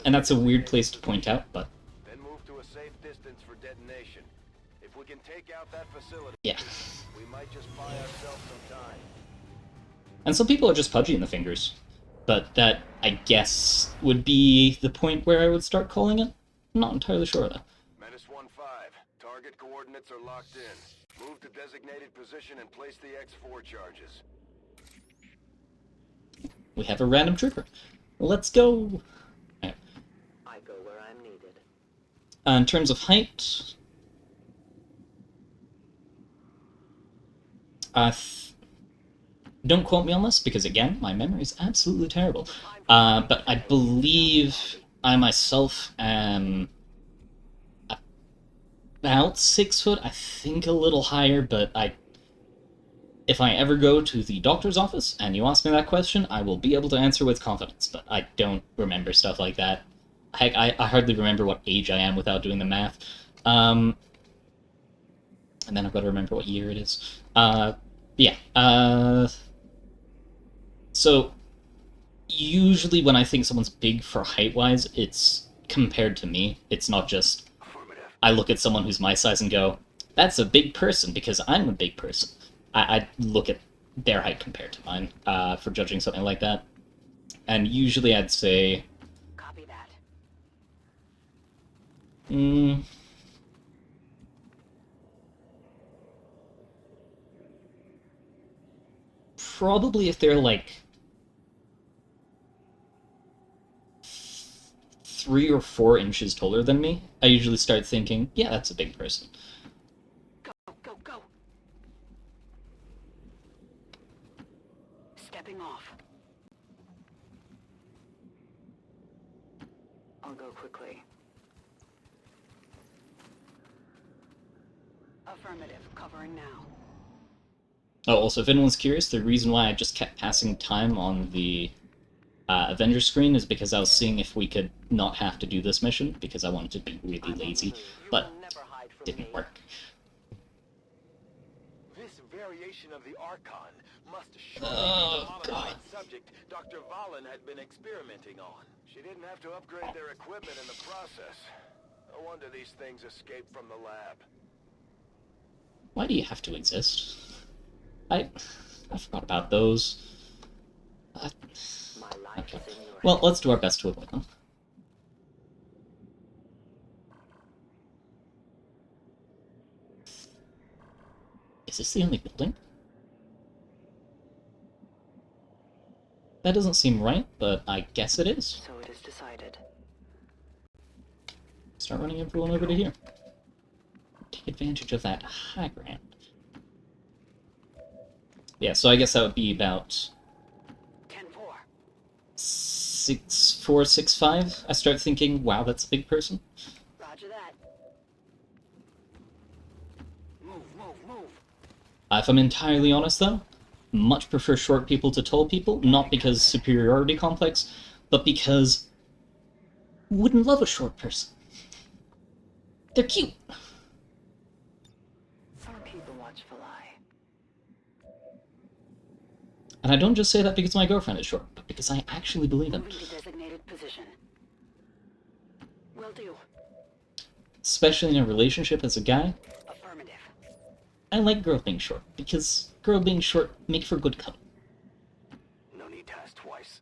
[SPEAKER 1] And that's a weird place to point out, but...
[SPEAKER 2] Then move to a safe distance for detonation. If we can take out that facility,
[SPEAKER 1] yeah.
[SPEAKER 2] We might just buy ourselves some time.
[SPEAKER 1] And some people are just pudgy in the fingers. But that, I guess, would be the point where I would start calling it? I'm not entirely sure, though.
[SPEAKER 2] Menace 1-5. Target coordinates are locked in. Move to designated position and place the X4 charges.
[SPEAKER 1] We have a random trooper. Let's go! Right.
[SPEAKER 3] I go where I'm needed.
[SPEAKER 1] In terms of height... don't quote me on this, because again, my memory is absolutely terrible. But I believe I myself am about 6 foot, I think a little higher, but if I ever go to the doctor's office and you ask me that question, I will be able to answer with confidence, but I don't remember stuff like that. Heck, I hardly remember what age I am without doing the math. And then I've got to remember what year it is. So, usually when I think someone's big for height-wise, it's compared to me. It's not just, I look at someone who's my size and go, that's a big person because I'm a big person. I look at their height compared to mine for judging something like that. And usually I'd say...
[SPEAKER 3] Copy that.
[SPEAKER 1] Probably if they're like 3 or 4 inches taller than me, I usually start thinking, yeah, that's a big person.
[SPEAKER 3] Go, go, go. Stepping off. I'll go quickly. Affirmative. Covering now.
[SPEAKER 1] Oh, also, if anyone's curious, the reason why I just kept passing time on the Avenger screen is because I was seeing if we could not have to do this mission, because I wanted to be really lazy, but it didn't work.
[SPEAKER 9] This variation of the Archon must surely be the modified subject Dr. Valen had been experimenting on.
[SPEAKER 2] She didn't have to upgrade their equipment in the process. No wonder these things escaped from the lab.
[SPEAKER 1] Why do you have to exist? I forgot about those. Okay. Well, let's do our best to avoid them. Is this the only building? That doesn't seem right, but I guess it is.
[SPEAKER 3] So it is decided.
[SPEAKER 1] Start running everyone over to here. Take advantage of that high ground. Yeah, so I guess that would be about 6'4", 6'5". I start thinking, wow, that's a big person.
[SPEAKER 3] Roger that. Move, move, move.
[SPEAKER 1] If I'm entirely honest, though, much prefer short people to tall people, not because superiority complex, but because wouldn't love a short person. They're cute.
[SPEAKER 3] Some people watchful eye.
[SPEAKER 1] And I don't just say that because my girlfriend is short, but because I actually believe it.
[SPEAKER 3] Moving to designated position. Will do.
[SPEAKER 1] Especially in a relationship as a guy.
[SPEAKER 3] Affirmative.
[SPEAKER 1] I like girl being short, because girl being short make for good cuddle.
[SPEAKER 9] No need to ask twice.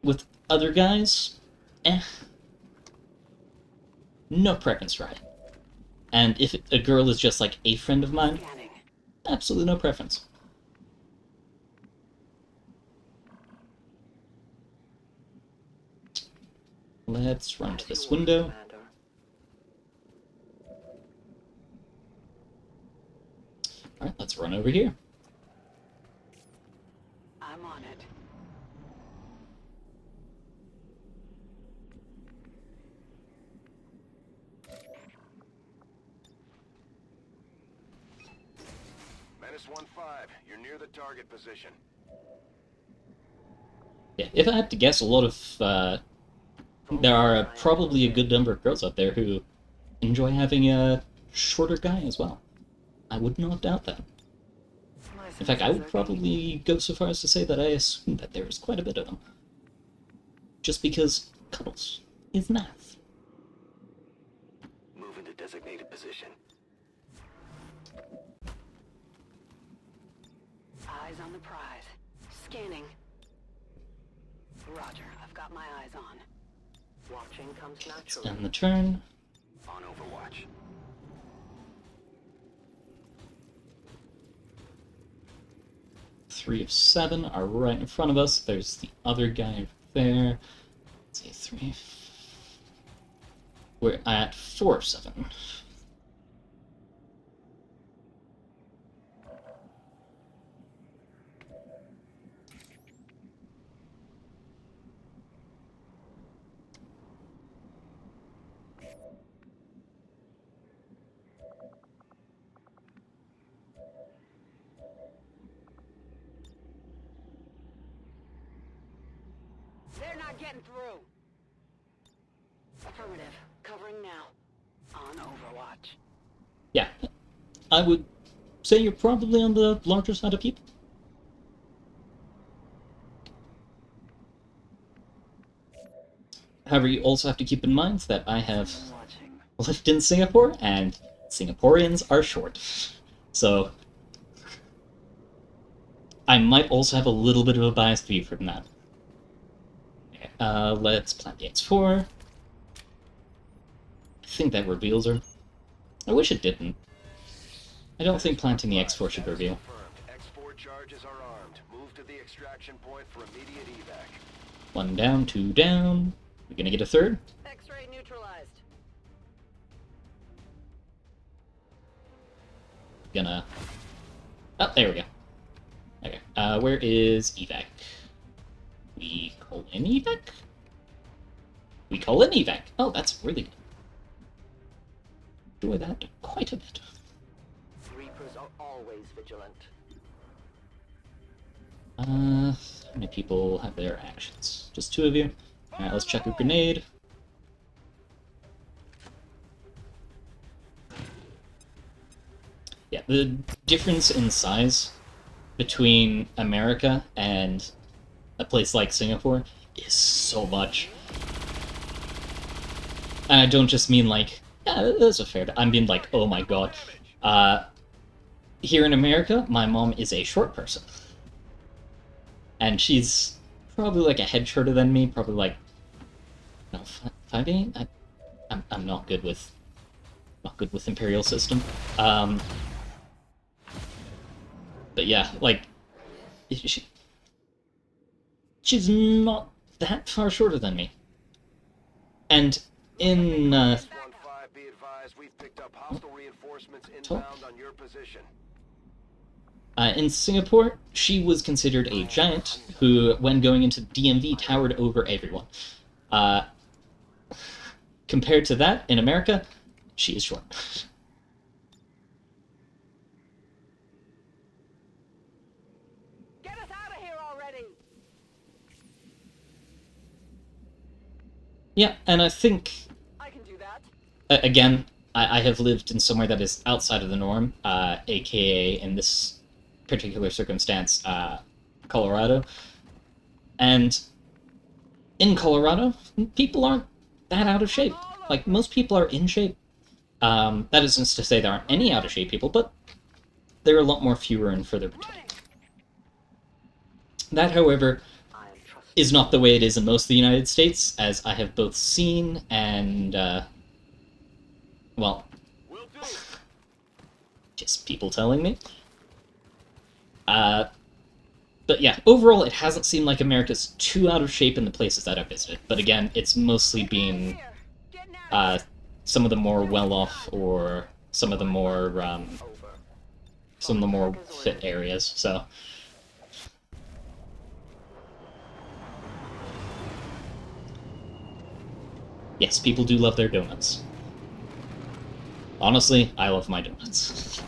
[SPEAKER 1] With other guys, no preference for height. And if a girl is just like a friend of mine, absolutely no preference. let's run to this window. Alright, let's run over here.
[SPEAKER 3] I'm on it.
[SPEAKER 2] Menace 1-5, you're near the target position.
[SPEAKER 1] Yeah, if I had to guess, a lot of, there are probably a good number of girls out there who enjoy having a shorter guy as well. I would not doubt that. In fact, I would probably go so far as to say that I assume that there is quite a bit of them. Just because cuddles is nice.
[SPEAKER 9] Move into designated position.
[SPEAKER 3] Eyes on the prize. Scanning. Roger, I've got my eyes on. Watching comes naturally.
[SPEAKER 1] And the turn.
[SPEAKER 9] On Overwatch.
[SPEAKER 1] 3 of 7 are right in front of us. There's the other guy over there. Let's see, 3. We're at 4 of 7.
[SPEAKER 3] They're not getting through. Affirmative. Covering now. On Overwatch.
[SPEAKER 1] Yeah, I would say you're probably on the larger side of people. However, you also have to keep in mind that I have lived in Singapore, and Singaporeans are short. So, I might also have a little bit of a biased view from that. Okay, let's plant the X4. I think that reveals her. I wish it didn't. I don't think planting the X4 should reveal.
[SPEAKER 2] X4 charges are armed. Move to the extraction point for immediate evac.
[SPEAKER 1] 1 down, 2 down. We're gonna get a third.
[SPEAKER 3] X-ray neutralized.
[SPEAKER 1] Gonna... Oh, there we go. Okay, where is evac? We call in evac? We call in evac. Oh, that's really good. Enjoy that quite a bit.
[SPEAKER 3] Reapers are always vigilant.
[SPEAKER 1] How many people have their actions? Just 2 of you? Alright, let's check a grenade. Yeah, the difference in size between America and a place like Singapore is so much. And I don't just mean like, yeah, that's a fair... I mean like, oh my god. Here in America, my mom is a short person. And she's probably like a head shorter than me, probably like, no, 5'8"? I'm not good with Imperial system. But yeah, like, she's not that far shorter than me. And in,
[SPEAKER 2] Be advised, we've picked up hostile reinforcements inbound on your position.
[SPEAKER 1] In Singapore, she was considered a giant who, when going into DMV, towered over everyone. Compared to that, in America, she is short.
[SPEAKER 3] Get us out of here already!
[SPEAKER 1] Yeah, and I think...
[SPEAKER 3] I can do that.
[SPEAKER 1] Again, I have lived in somewhere that is outside of the norm, aka, in this particular circumstance, Colorado. And in Colorado, people aren't that out of shape. Like, most people are in shape. That isn't to say there aren't any out of shape people, but there are a lot more fewer and further between. That, however, is not the way it is in most of the United States, as I have both seen and, well, just people telling me. But But yeah, overall, it hasn't seemed like America's too out of shape in the places that I've visited. But again, it's mostly been some of the more well-off or some of the more fit areas. So yes, people do love their donuts. Honestly, I love my donuts.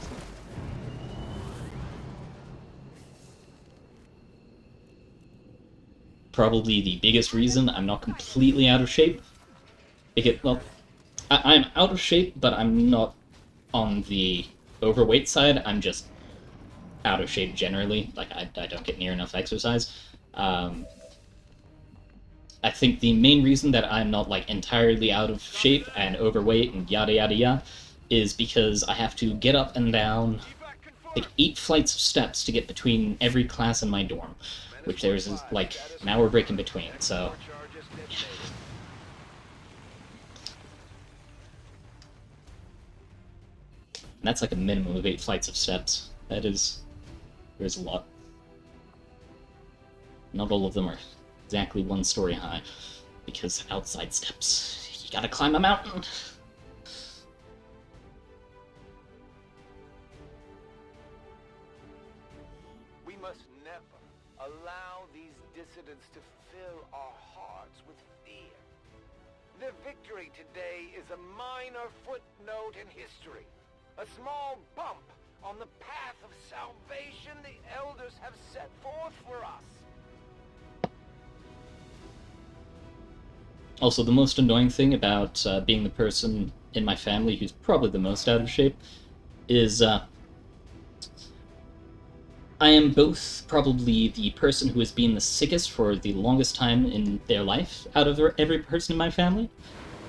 [SPEAKER 1] Probably the biggest reason I'm not completely out of shape. Well, I'm out of shape, but I'm not on the overweight side. I'm just out of shape generally. Like, I don't get near enough exercise. I think the main reason that I'm not, like, entirely out of shape and overweight and yada yada yada is because I have to get up and down, like, 8 flights of steps to get between every class in my dorm, which there's, like, an hour break in between, so... Yeah. And that's like a minimum of 8 flights of steps. There's a lot. Not all of them are exactly 1 story high, because outside steps, you gotta climb a mountain.
[SPEAKER 9] We must never allow these dissidents to fill our hearts with fear. Their victory today is a minor footnote in history. A small bump on the path of salvation the elders have set forth for us.
[SPEAKER 1] Also, the most annoying thing about being the person in my family who's probably the most out of shape is I am both probably the person who has been the sickest for the longest time in their life out of every person in my family.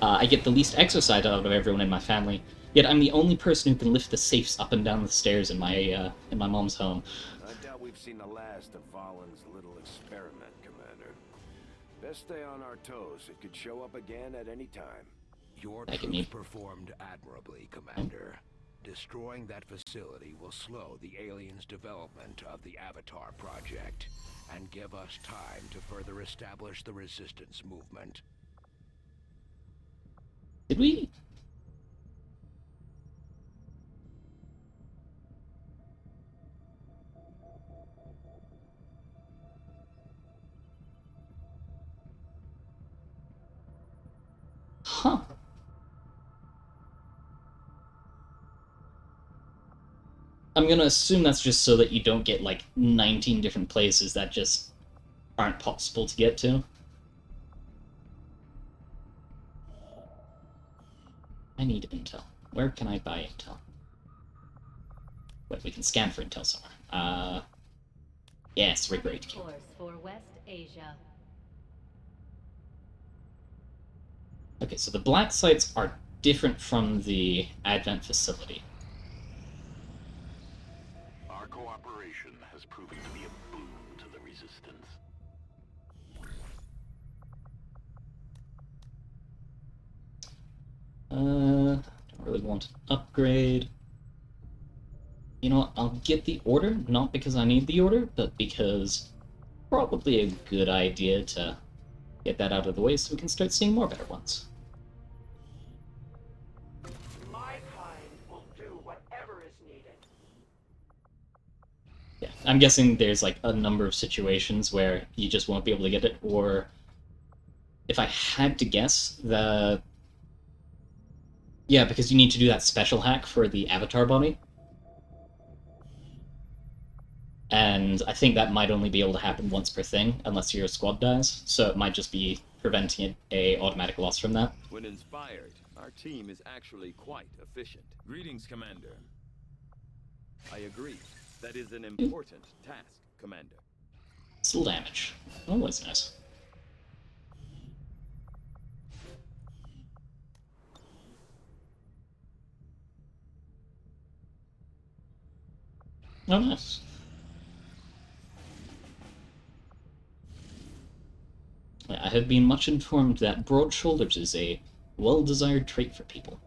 [SPEAKER 1] I get the least exercise out of everyone in my family, yet I'm the only person who can lift the safes up and down the stairs in my mom's home.
[SPEAKER 10] I doubt we've seen the last of Valen's little experiment, Commander. Best stay on our toes. It could show up again at any time.
[SPEAKER 6] Your troops performed admirably, Commander. Destroying that facility will slow the aliens' development of the Avatar project and give us time to further establish the resistance movement.
[SPEAKER 1] Did we? Huh. I'm gonna assume that's just so that you don't get, like, 19 different places that just aren't possible to get to. I need intel. Where can I buy intel? Wait, we can scan for intel somewhere. Yes, great.
[SPEAKER 7] Course for West Asia.
[SPEAKER 1] Okay, so the black sites are different from the Advent facility.
[SPEAKER 11] Our cooperation has proven to be a boon to the Resistance.
[SPEAKER 1] Don't really want an upgrade. You know what, I'll get the order, not because I need the order, but because probably a good idea to get that out of the way so we can start seeing more better ones.
[SPEAKER 9] My kind will do whatever is needed.
[SPEAKER 1] Yeah, I'm guessing there's, like, a number of situations where you just won't be able to get it, or if I had to guess, yeah, because you need to do that special hack for the avatar body. And I think that might only be able to happen once per thing, unless your squad dies, so it might just be preventing a automatic loss from that.
[SPEAKER 5] When inspired, our team is actually quite efficient. Greetings, Commander. I agree. That is an important task, Commander.
[SPEAKER 1] Still damage. Always nice. Oh, nice. I have been much informed that broad shoulders is a well-desired trait for people.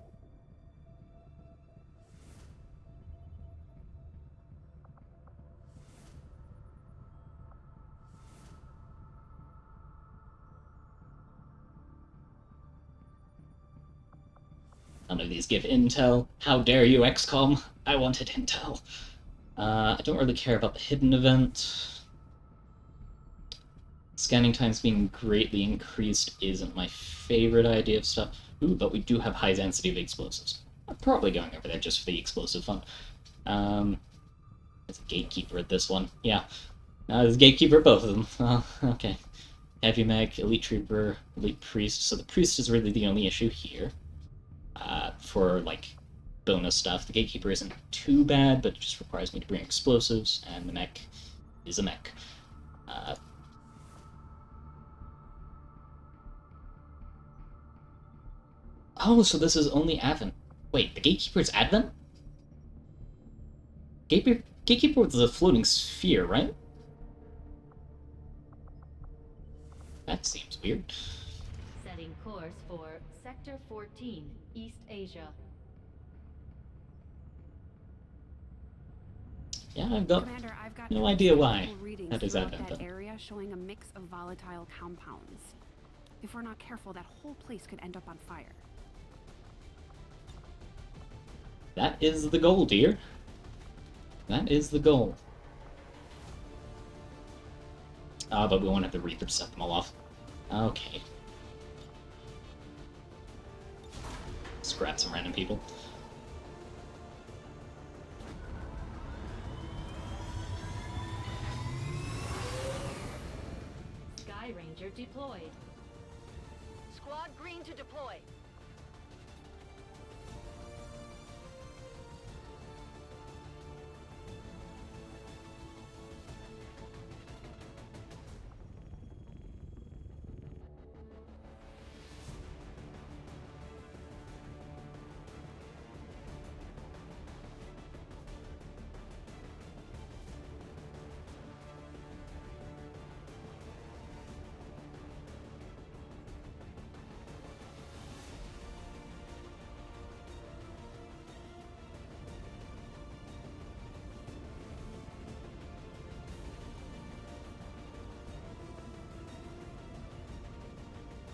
[SPEAKER 1] None of these give intel. How dare you, XCOM? I wanted intel. I don't really care about the hidden event. Scanning times being greatly increased isn't my favorite idea of stuff. Ooh, but we do have high density of explosives. I'm probably going over there just for the explosive fun. There's a gatekeeper at this one. Yeah. There's a gatekeeper at both of them. Okay. Heavy Mag, Elite Trooper, Elite Priest. So the Priest is really the only issue here. For, like, bonus stuff. The Gatekeeper isn't too bad, but it just requires me to bring explosives, and the mech is a mech. Oh, so this is only Advent. Wait, the Gatekeeper is Advent? Gatekeeper was a floating sphere, right? That seems weird.
[SPEAKER 7] Setting course for Sector 14, East Asia.
[SPEAKER 1] Yeah, I've got
[SPEAKER 8] Commander, I've got
[SPEAKER 1] no idea why
[SPEAKER 8] readings
[SPEAKER 1] that is
[SPEAKER 8] throughout
[SPEAKER 1] Advent,
[SPEAKER 8] that
[SPEAKER 1] though.
[SPEAKER 8] area showing a mix of volatile compounds. If we're not careful, that whole place could end up on fire.
[SPEAKER 1] That is the goal, dear. That is the goal. But we won't have the Reaper to set them all off. Okay. Scrap some random people.
[SPEAKER 7] Sky Ranger deployed.
[SPEAKER 4] Squad green to deploy.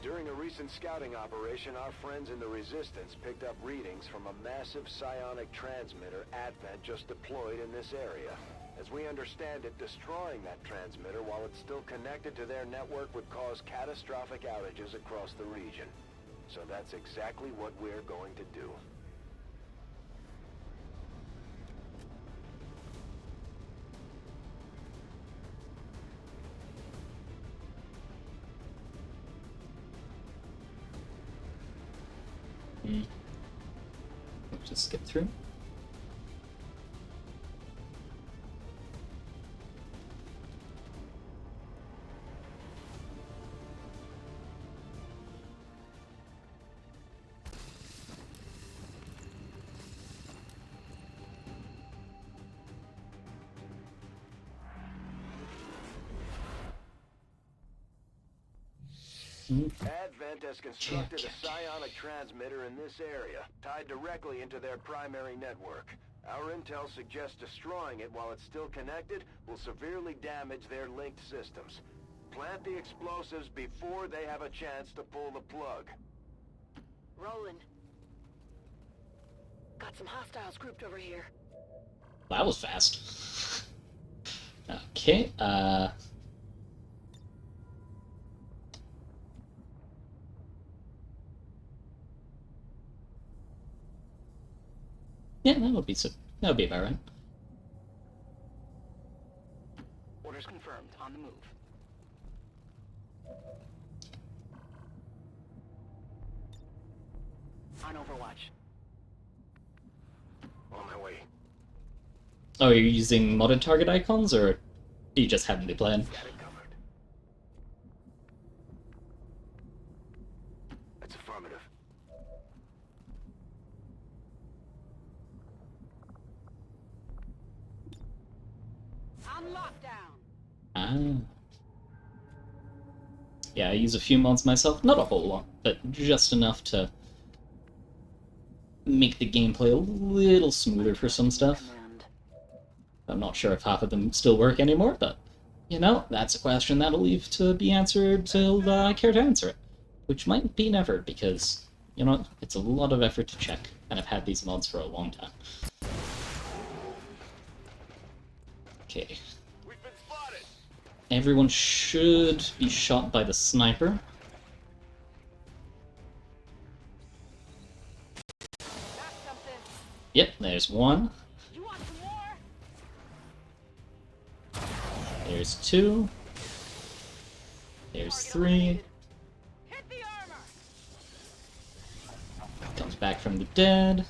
[SPEAKER 2] During a recent scouting operation, our friends in the Resistance picked up readings from a massive psionic transmitter Advent just deployed in this area. As we understand it, destroying that transmitter while it's still connected to their network would cause catastrophic outages across the region. So that's exactly what we're going to do.
[SPEAKER 1] Just skip through.
[SPEAKER 2] Advent has constructed a psionic transmitter in this area, tied directly into their primary network. Our intel suggests destroying it while it's still connected will severely damage their linked systems. Plant the explosives before they have a chance to pull the plug.
[SPEAKER 4] Roland. Got some hostiles grouped over here.
[SPEAKER 1] That was fast. Okay, yeah, that would be about right.
[SPEAKER 3] Orders confirmed. On the move. On Overwatch.
[SPEAKER 2] On my way.
[SPEAKER 1] Oh, you're using modded target icons, or you just happen to be playing?
[SPEAKER 2] Got it covered. That's affirmative.
[SPEAKER 4] On lockdown.
[SPEAKER 1] Ah. Yeah, I use a few mods myself. Not a whole lot, but just enough to make the gameplay a little smoother for some stuff. I'm not sure if half of them still work anymore, but, you know, that's a question that'll leave to be answered till I care to answer it. Which might be never, because You know, it's a lot of effort to check, and I've had these mods for a long time. Okay.
[SPEAKER 10] We've been spotted.
[SPEAKER 1] Everyone should be shot by the sniper. Yep, there's one. There's two. There's three. Comes back from the dead.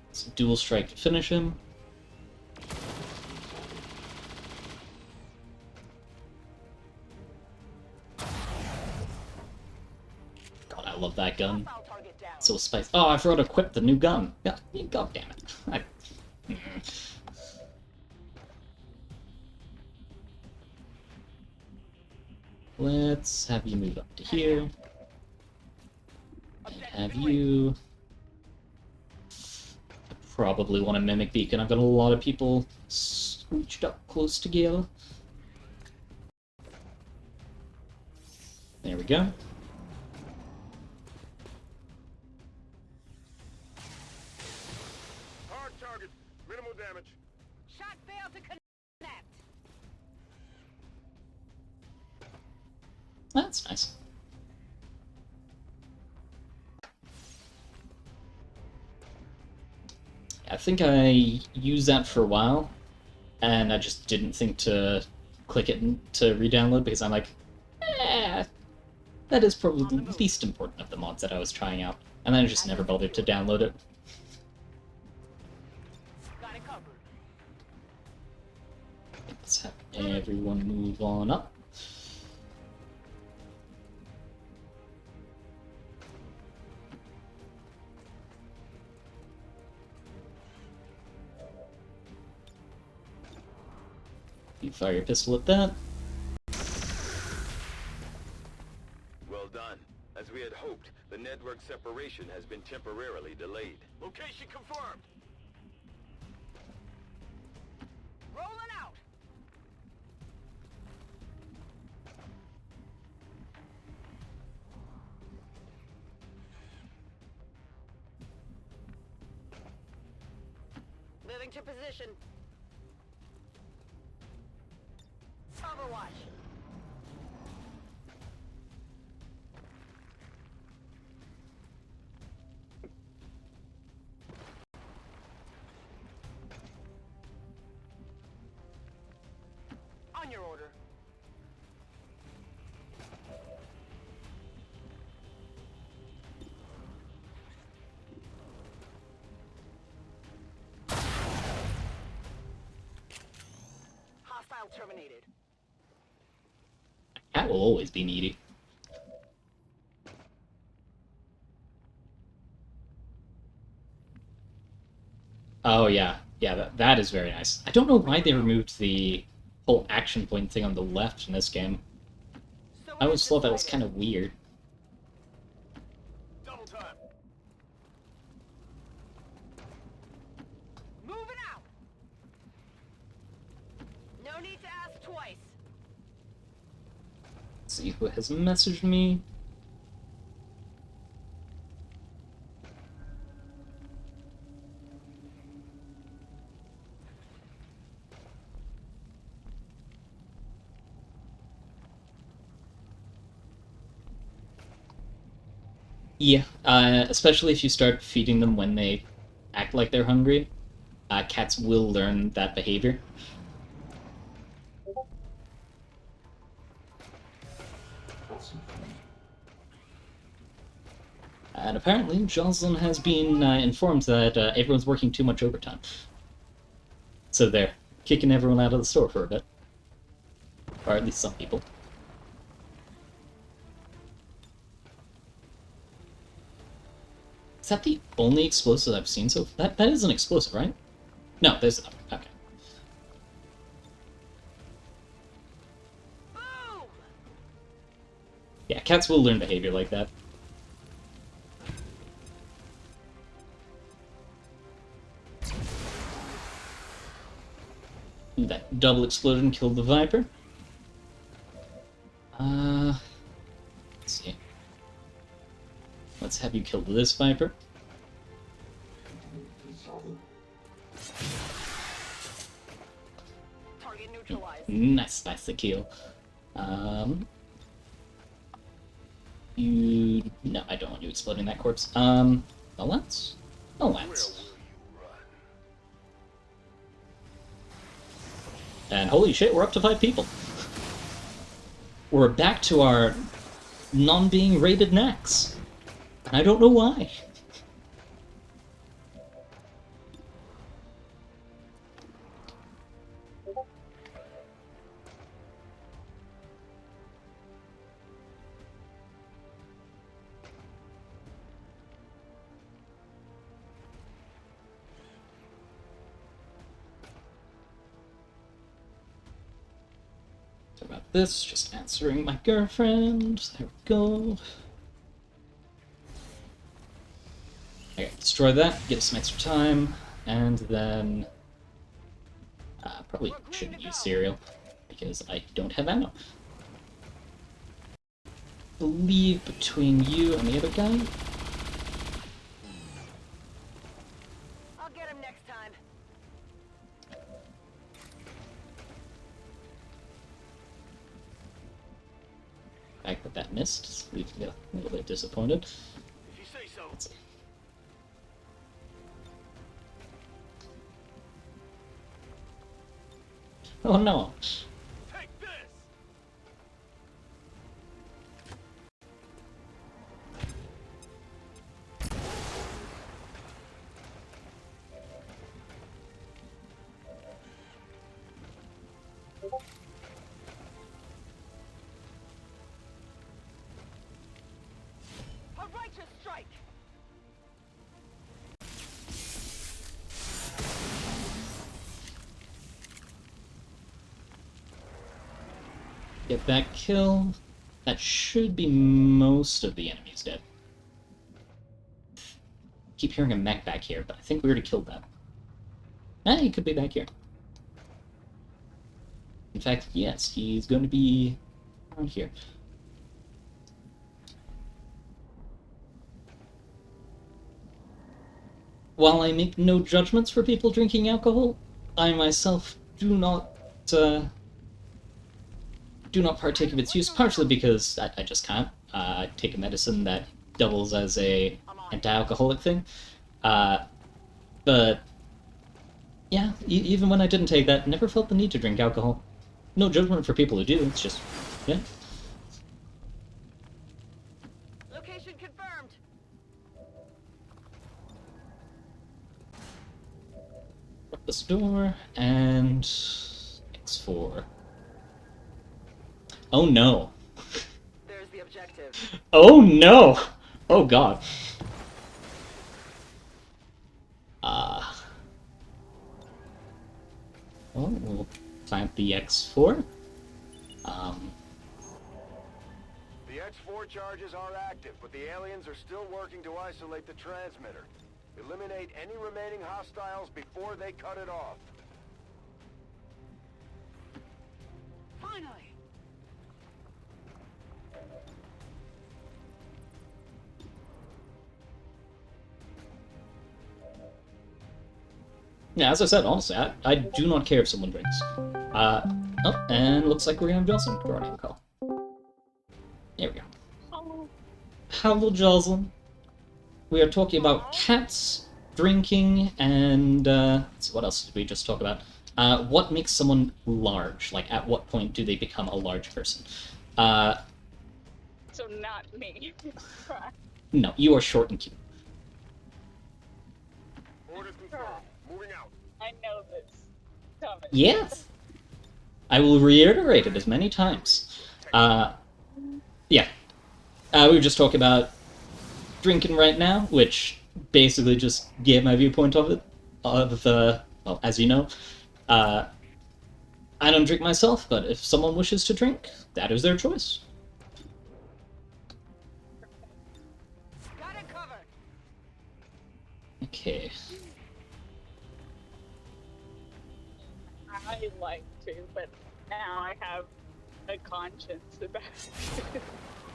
[SPEAKER 1] It's a dual strike to finish him. God, I love that gun. So spicy. Oh, I forgot to equip the new gun. Yeah, God damn it. Let's have you move up to here. And have you... I probably want to mimic beacon. I've got a lot of people scrooched up close together. There we go.
[SPEAKER 10] Hard target. Minimal damage.
[SPEAKER 4] Shot failed to connect.
[SPEAKER 1] That's nice. I think I used that for a while, and I just didn't think to click it to re-download because I'm like, that is probably the least important of the mods that I was trying out, and then I just never bothered to download it. Let's have everyone move on up. You fire your pistol at that.
[SPEAKER 5] Well done. As we had hoped, the network separation has been temporarily delayed.
[SPEAKER 10] Location confirmed.
[SPEAKER 4] Rolling out. Moving to position. Overwatch. On your order. Hostile terminated.
[SPEAKER 1] That will always be needy. Oh yeah, yeah, that is very nice. I don't know why they removed the whole action point thing on the left in this game. I always thought that was kind of weird.
[SPEAKER 10] Double time.
[SPEAKER 4] Moving out. No need to ask twice.
[SPEAKER 1] Let's see who has messaged me. Yeah, especially if you start feeding them when they act like they're hungry, cats will learn that behavior. And apparently, Jocelyn has been informed that everyone's working too much overtime. So they're kicking everyone out of the store for a bit. Or at least some people. Is that the only explosive I've seen so far? That is an explosive, right? No, there's another. Okay.
[SPEAKER 4] Boom!
[SPEAKER 1] Yeah, cats will learn behavior like that. That double explosion killed the Viper. you killed this Viper.
[SPEAKER 3] Target neutralized.
[SPEAKER 1] Nice, nice the kill. You... No, I don't want you exploding that corpse. A lance? A lance. And holy shit, we're up to 5 people. We're back to our non-being rated necks. And I don't know why. About this, just answering my girlfriend. There we go. Okay, destroy that, get some extra time, and then probably shouldn't use cereal because I don't have ammo. Believe between you and the other guy.
[SPEAKER 3] I'll get him next time.
[SPEAKER 1] The fact that that missed leaves me a little bit disappointed.
[SPEAKER 9] If you say so.
[SPEAKER 1] Let's see. Oh no!
[SPEAKER 9] Take this.
[SPEAKER 3] A righteous strike.
[SPEAKER 1] Get that kill. That should be most of the enemies dead. Keep hearing a mech back here, but I think we already killed that. He could be back here. In fact, yes, he's going to be around here. While I make no judgments for people drinking alcohol, I myself do not partake of its use, partially because I just can't. I take a medicine that doubles as a anti-alcoholic thing. But yeah, even when I didn't take that, never felt the need to drink alcohol. No judgment for people who do, it's just, yeah.
[SPEAKER 3] Location confirmed.
[SPEAKER 1] Lock this door, and X4. Oh no.
[SPEAKER 3] There's the objective.
[SPEAKER 1] Oh no! Oh god. Well, we'll plant the X4.
[SPEAKER 2] The X4 charges are active, but the aliens are still working to isolate the transmitter. Eliminate any remaining hostiles before they cut it off.
[SPEAKER 3] Finally.
[SPEAKER 1] Yeah, as I said, honestly, I do not care if someone drinks. Oh, and looks like we're gonna have Jocelyn Guardian call. There we go. Hello, Jocelyn. We are talking about cats, drinking, and let's see, what else did we just talk about? What makes someone large? Like, at what point do they become a large person?
[SPEAKER 13] So not me.
[SPEAKER 1] No, you are short and cute.
[SPEAKER 9] Orders confirmed. Moving out.
[SPEAKER 13] I know this. Coming.
[SPEAKER 1] Yes. I will reiterate it as many times. Yeah. We were just talking about drinking right now, which basically just gave my viewpoint of it. Well, as you know, I don't drink myself, but if someone wishes to drink, that is their choice.
[SPEAKER 3] Got it covered.
[SPEAKER 1] Okay.
[SPEAKER 13] I like to, but now I have a conscience about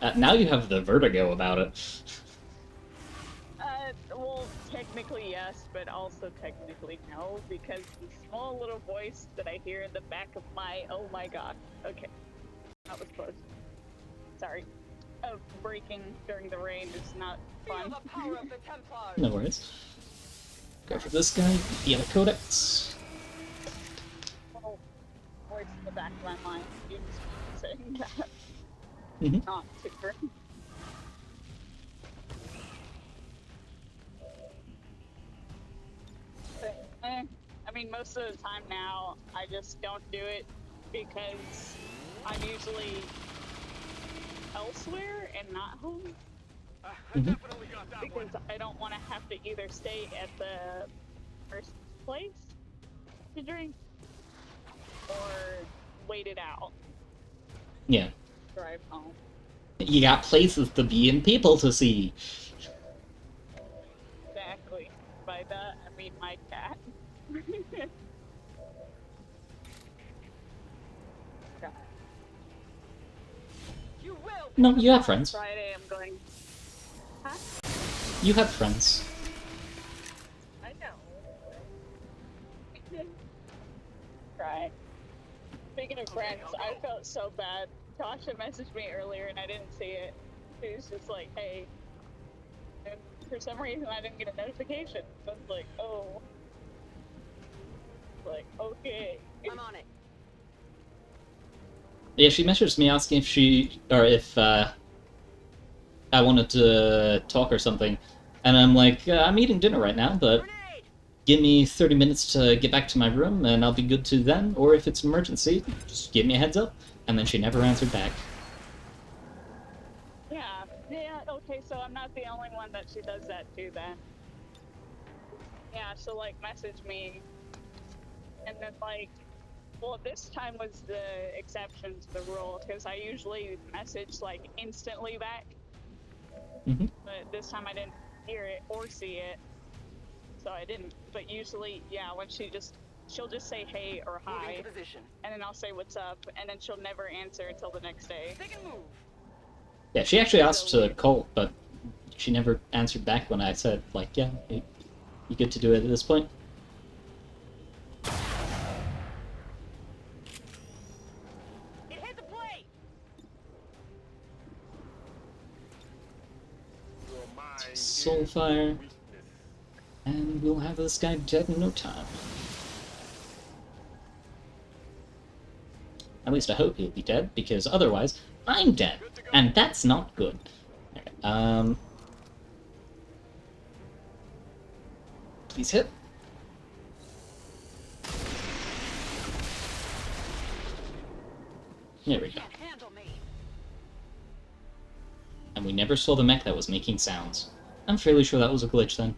[SPEAKER 13] it.
[SPEAKER 1] Now you have the vertigo about it.
[SPEAKER 13] Well, technically yes, but also technically no, because the small little voice that I hear in the back of my, oh my god, okay, that was close. Sorry. Of breaking during the rain is not fun.
[SPEAKER 3] Feel the power of the Templars.
[SPEAKER 1] No worries. Go for this guy, the other codex.
[SPEAKER 13] Little voice in the back of my mind is saying that.
[SPEAKER 1] Mm-hmm.
[SPEAKER 13] Not super. But, I mean, most of the time now, I just don't do it because I'm usually elsewhere and not home.
[SPEAKER 1] Mm-hmm.
[SPEAKER 13] Because I don't want to have to either stay at the first place to drink or wait it out.
[SPEAKER 1] Yeah.
[SPEAKER 13] Drive home.
[SPEAKER 1] You got places to be and people to see.
[SPEAKER 13] Exactly. By that, I mean my cat.
[SPEAKER 3] You will.
[SPEAKER 1] No, you have friends.
[SPEAKER 13] Friday, I'm going. Huh?
[SPEAKER 1] You have friends.
[SPEAKER 13] I know. Right. Speaking of friends, I felt so bad. Tasha messaged me earlier and I didn't see it. She was just like, hey. And for some reason, I didn't get a notification. So I was like, oh. Like, okay.
[SPEAKER 3] I'm on it.
[SPEAKER 1] Yeah, she messaged me asking if I wanted to talk or something. And I'm like, I'm eating dinner right now, but give me 30 minutes to get back to my room and I'll be good to then. Or if it's an emergency, just give me a heads up. And then she never answered back.
[SPEAKER 13] Yeah, okay, so I'm not the only one that she does that to then. Yeah, she'll like message me and then like, well, this time was the exception to the rule because I usually message like instantly back.
[SPEAKER 1] Mm-hmm.
[SPEAKER 13] But this time I didn't hear it or see it, so I didn't. But usually, yeah, when she'll just say hey or hi, and then I'll say what's up, and then she'll never answer until the next day.
[SPEAKER 3] They can move.
[SPEAKER 1] Yeah, she actually asked to call, but she never answered back when I said, like, yeah, you good to do it at this point?
[SPEAKER 3] It hit the plate.
[SPEAKER 1] Soulfire. And we'll have this guy dead in no time. At least I hope he'll be dead, because otherwise, I'm dead. And that's not good. Alright, please hit. There we go. And we never saw the mech that was making sounds. I'm fairly sure that was a glitch then.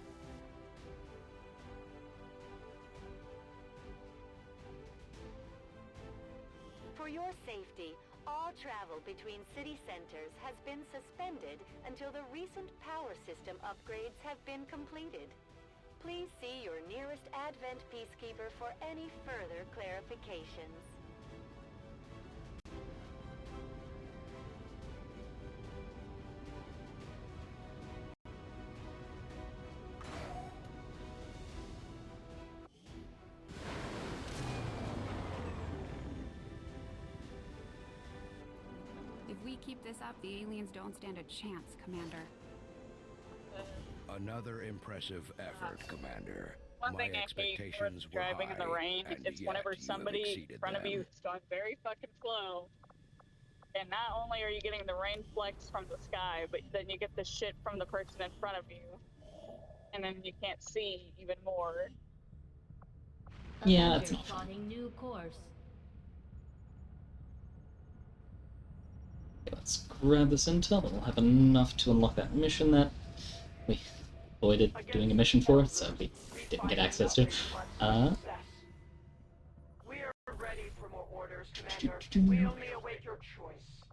[SPEAKER 4] For your safety, all travel between city centers has been suspended until the recent power system upgrades have been completed. Please see your nearest Advent Peacekeeper for any further clarifications.
[SPEAKER 8] If we keep this up, the aliens don't stand a chance, Commander.
[SPEAKER 6] Another impressive effort, Commander.
[SPEAKER 13] One
[SPEAKER 6] My
[SPEAKER 13] thing I hate
[SPEAKER 6] expectations
[SPEAKER 13] with
[SPEAKER 6] were
[SPEAKER 13] driving in the
[SPEAKER 6] high,
[SPEAKER 13] rain
[SPEAKER 6] and
[SPEAKER 13] is
[SPEAKER 6] yet
[SPEAKER 13] whenever
[SPEAKER 6] you have
[SPEAKER 13] somebody in
[SPEAKER 6] exceeded
[SPEAKER 13] front of you
[SPEAKER 6] them.
[SPEAKER 13] is going very fucking slow. And not only are you getting the rain flecks from the sky, but then you get the shit from the person in front of you. And then you can't see even more.
[SPEAKER 1] Yeah, that's not fun.
[SPEAKER 7] Plotting new course.
[SPEAKER 1] Okay, let's grab this intel. We'll have enough to unlock that mission that we avoided doing a mission for, so we didn't get access to.
[SPEAKER 9] We are ready for more orders, Commander. We only await your choice.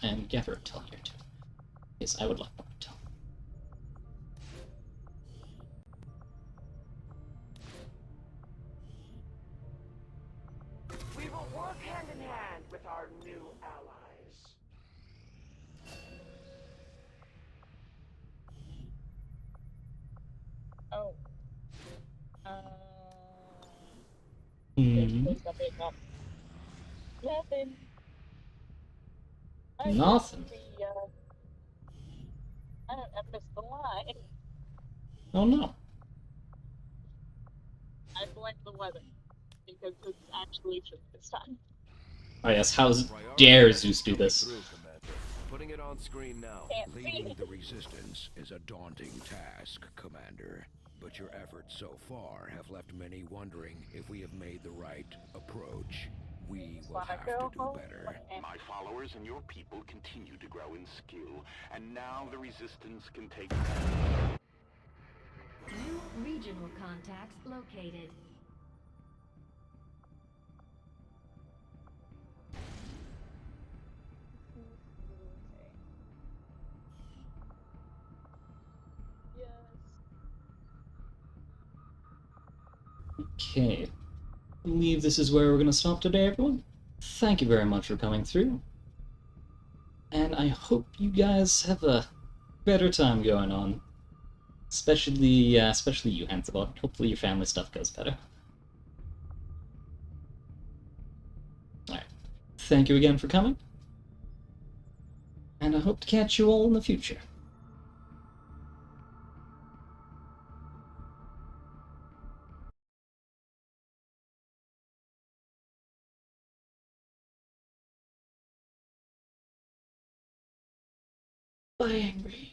[SPEAKER 1] And gather intel here too. Yes, I would like more intel.
[SPEAKER 9] We will work hand in hand with our new allies.
[SPEAKER 1] Hmm.
[SPEAKER 13] There's nothing up. Nothing.
[SPEAKER 1] Nothing.
[SPEAKER 13] I missed the line.
[SPEAKER 1] Oh no.
[SPEAKER 13] I blamed the weather because it's actually true this time.
[SPEAKER 1] Oh yes, how dare Zeus do this?
[SPEAKER 10] Putting it on screen now.
[SPEAKER 6] Leading the Resistance is a daunting task, Commander. But your efforts so far have left many wondering if we have made the right approach. We will have to do better.
[SPEAKER 11] My followers and your people continue to grow in skill, and now the Resistance can take...
[SPEAKER 7] New regional contacts located.
[SPEAKER 1] Okay. I believe this is where we're going to stop today, everyone. Thank you very much for coming through. And I hope you guys have a better time going on. Especially you, Hansabot. Hopefully your family stuff goes better. Alright. Thank you again for coming. And I hope to catch you all in the future. Bye, Angry.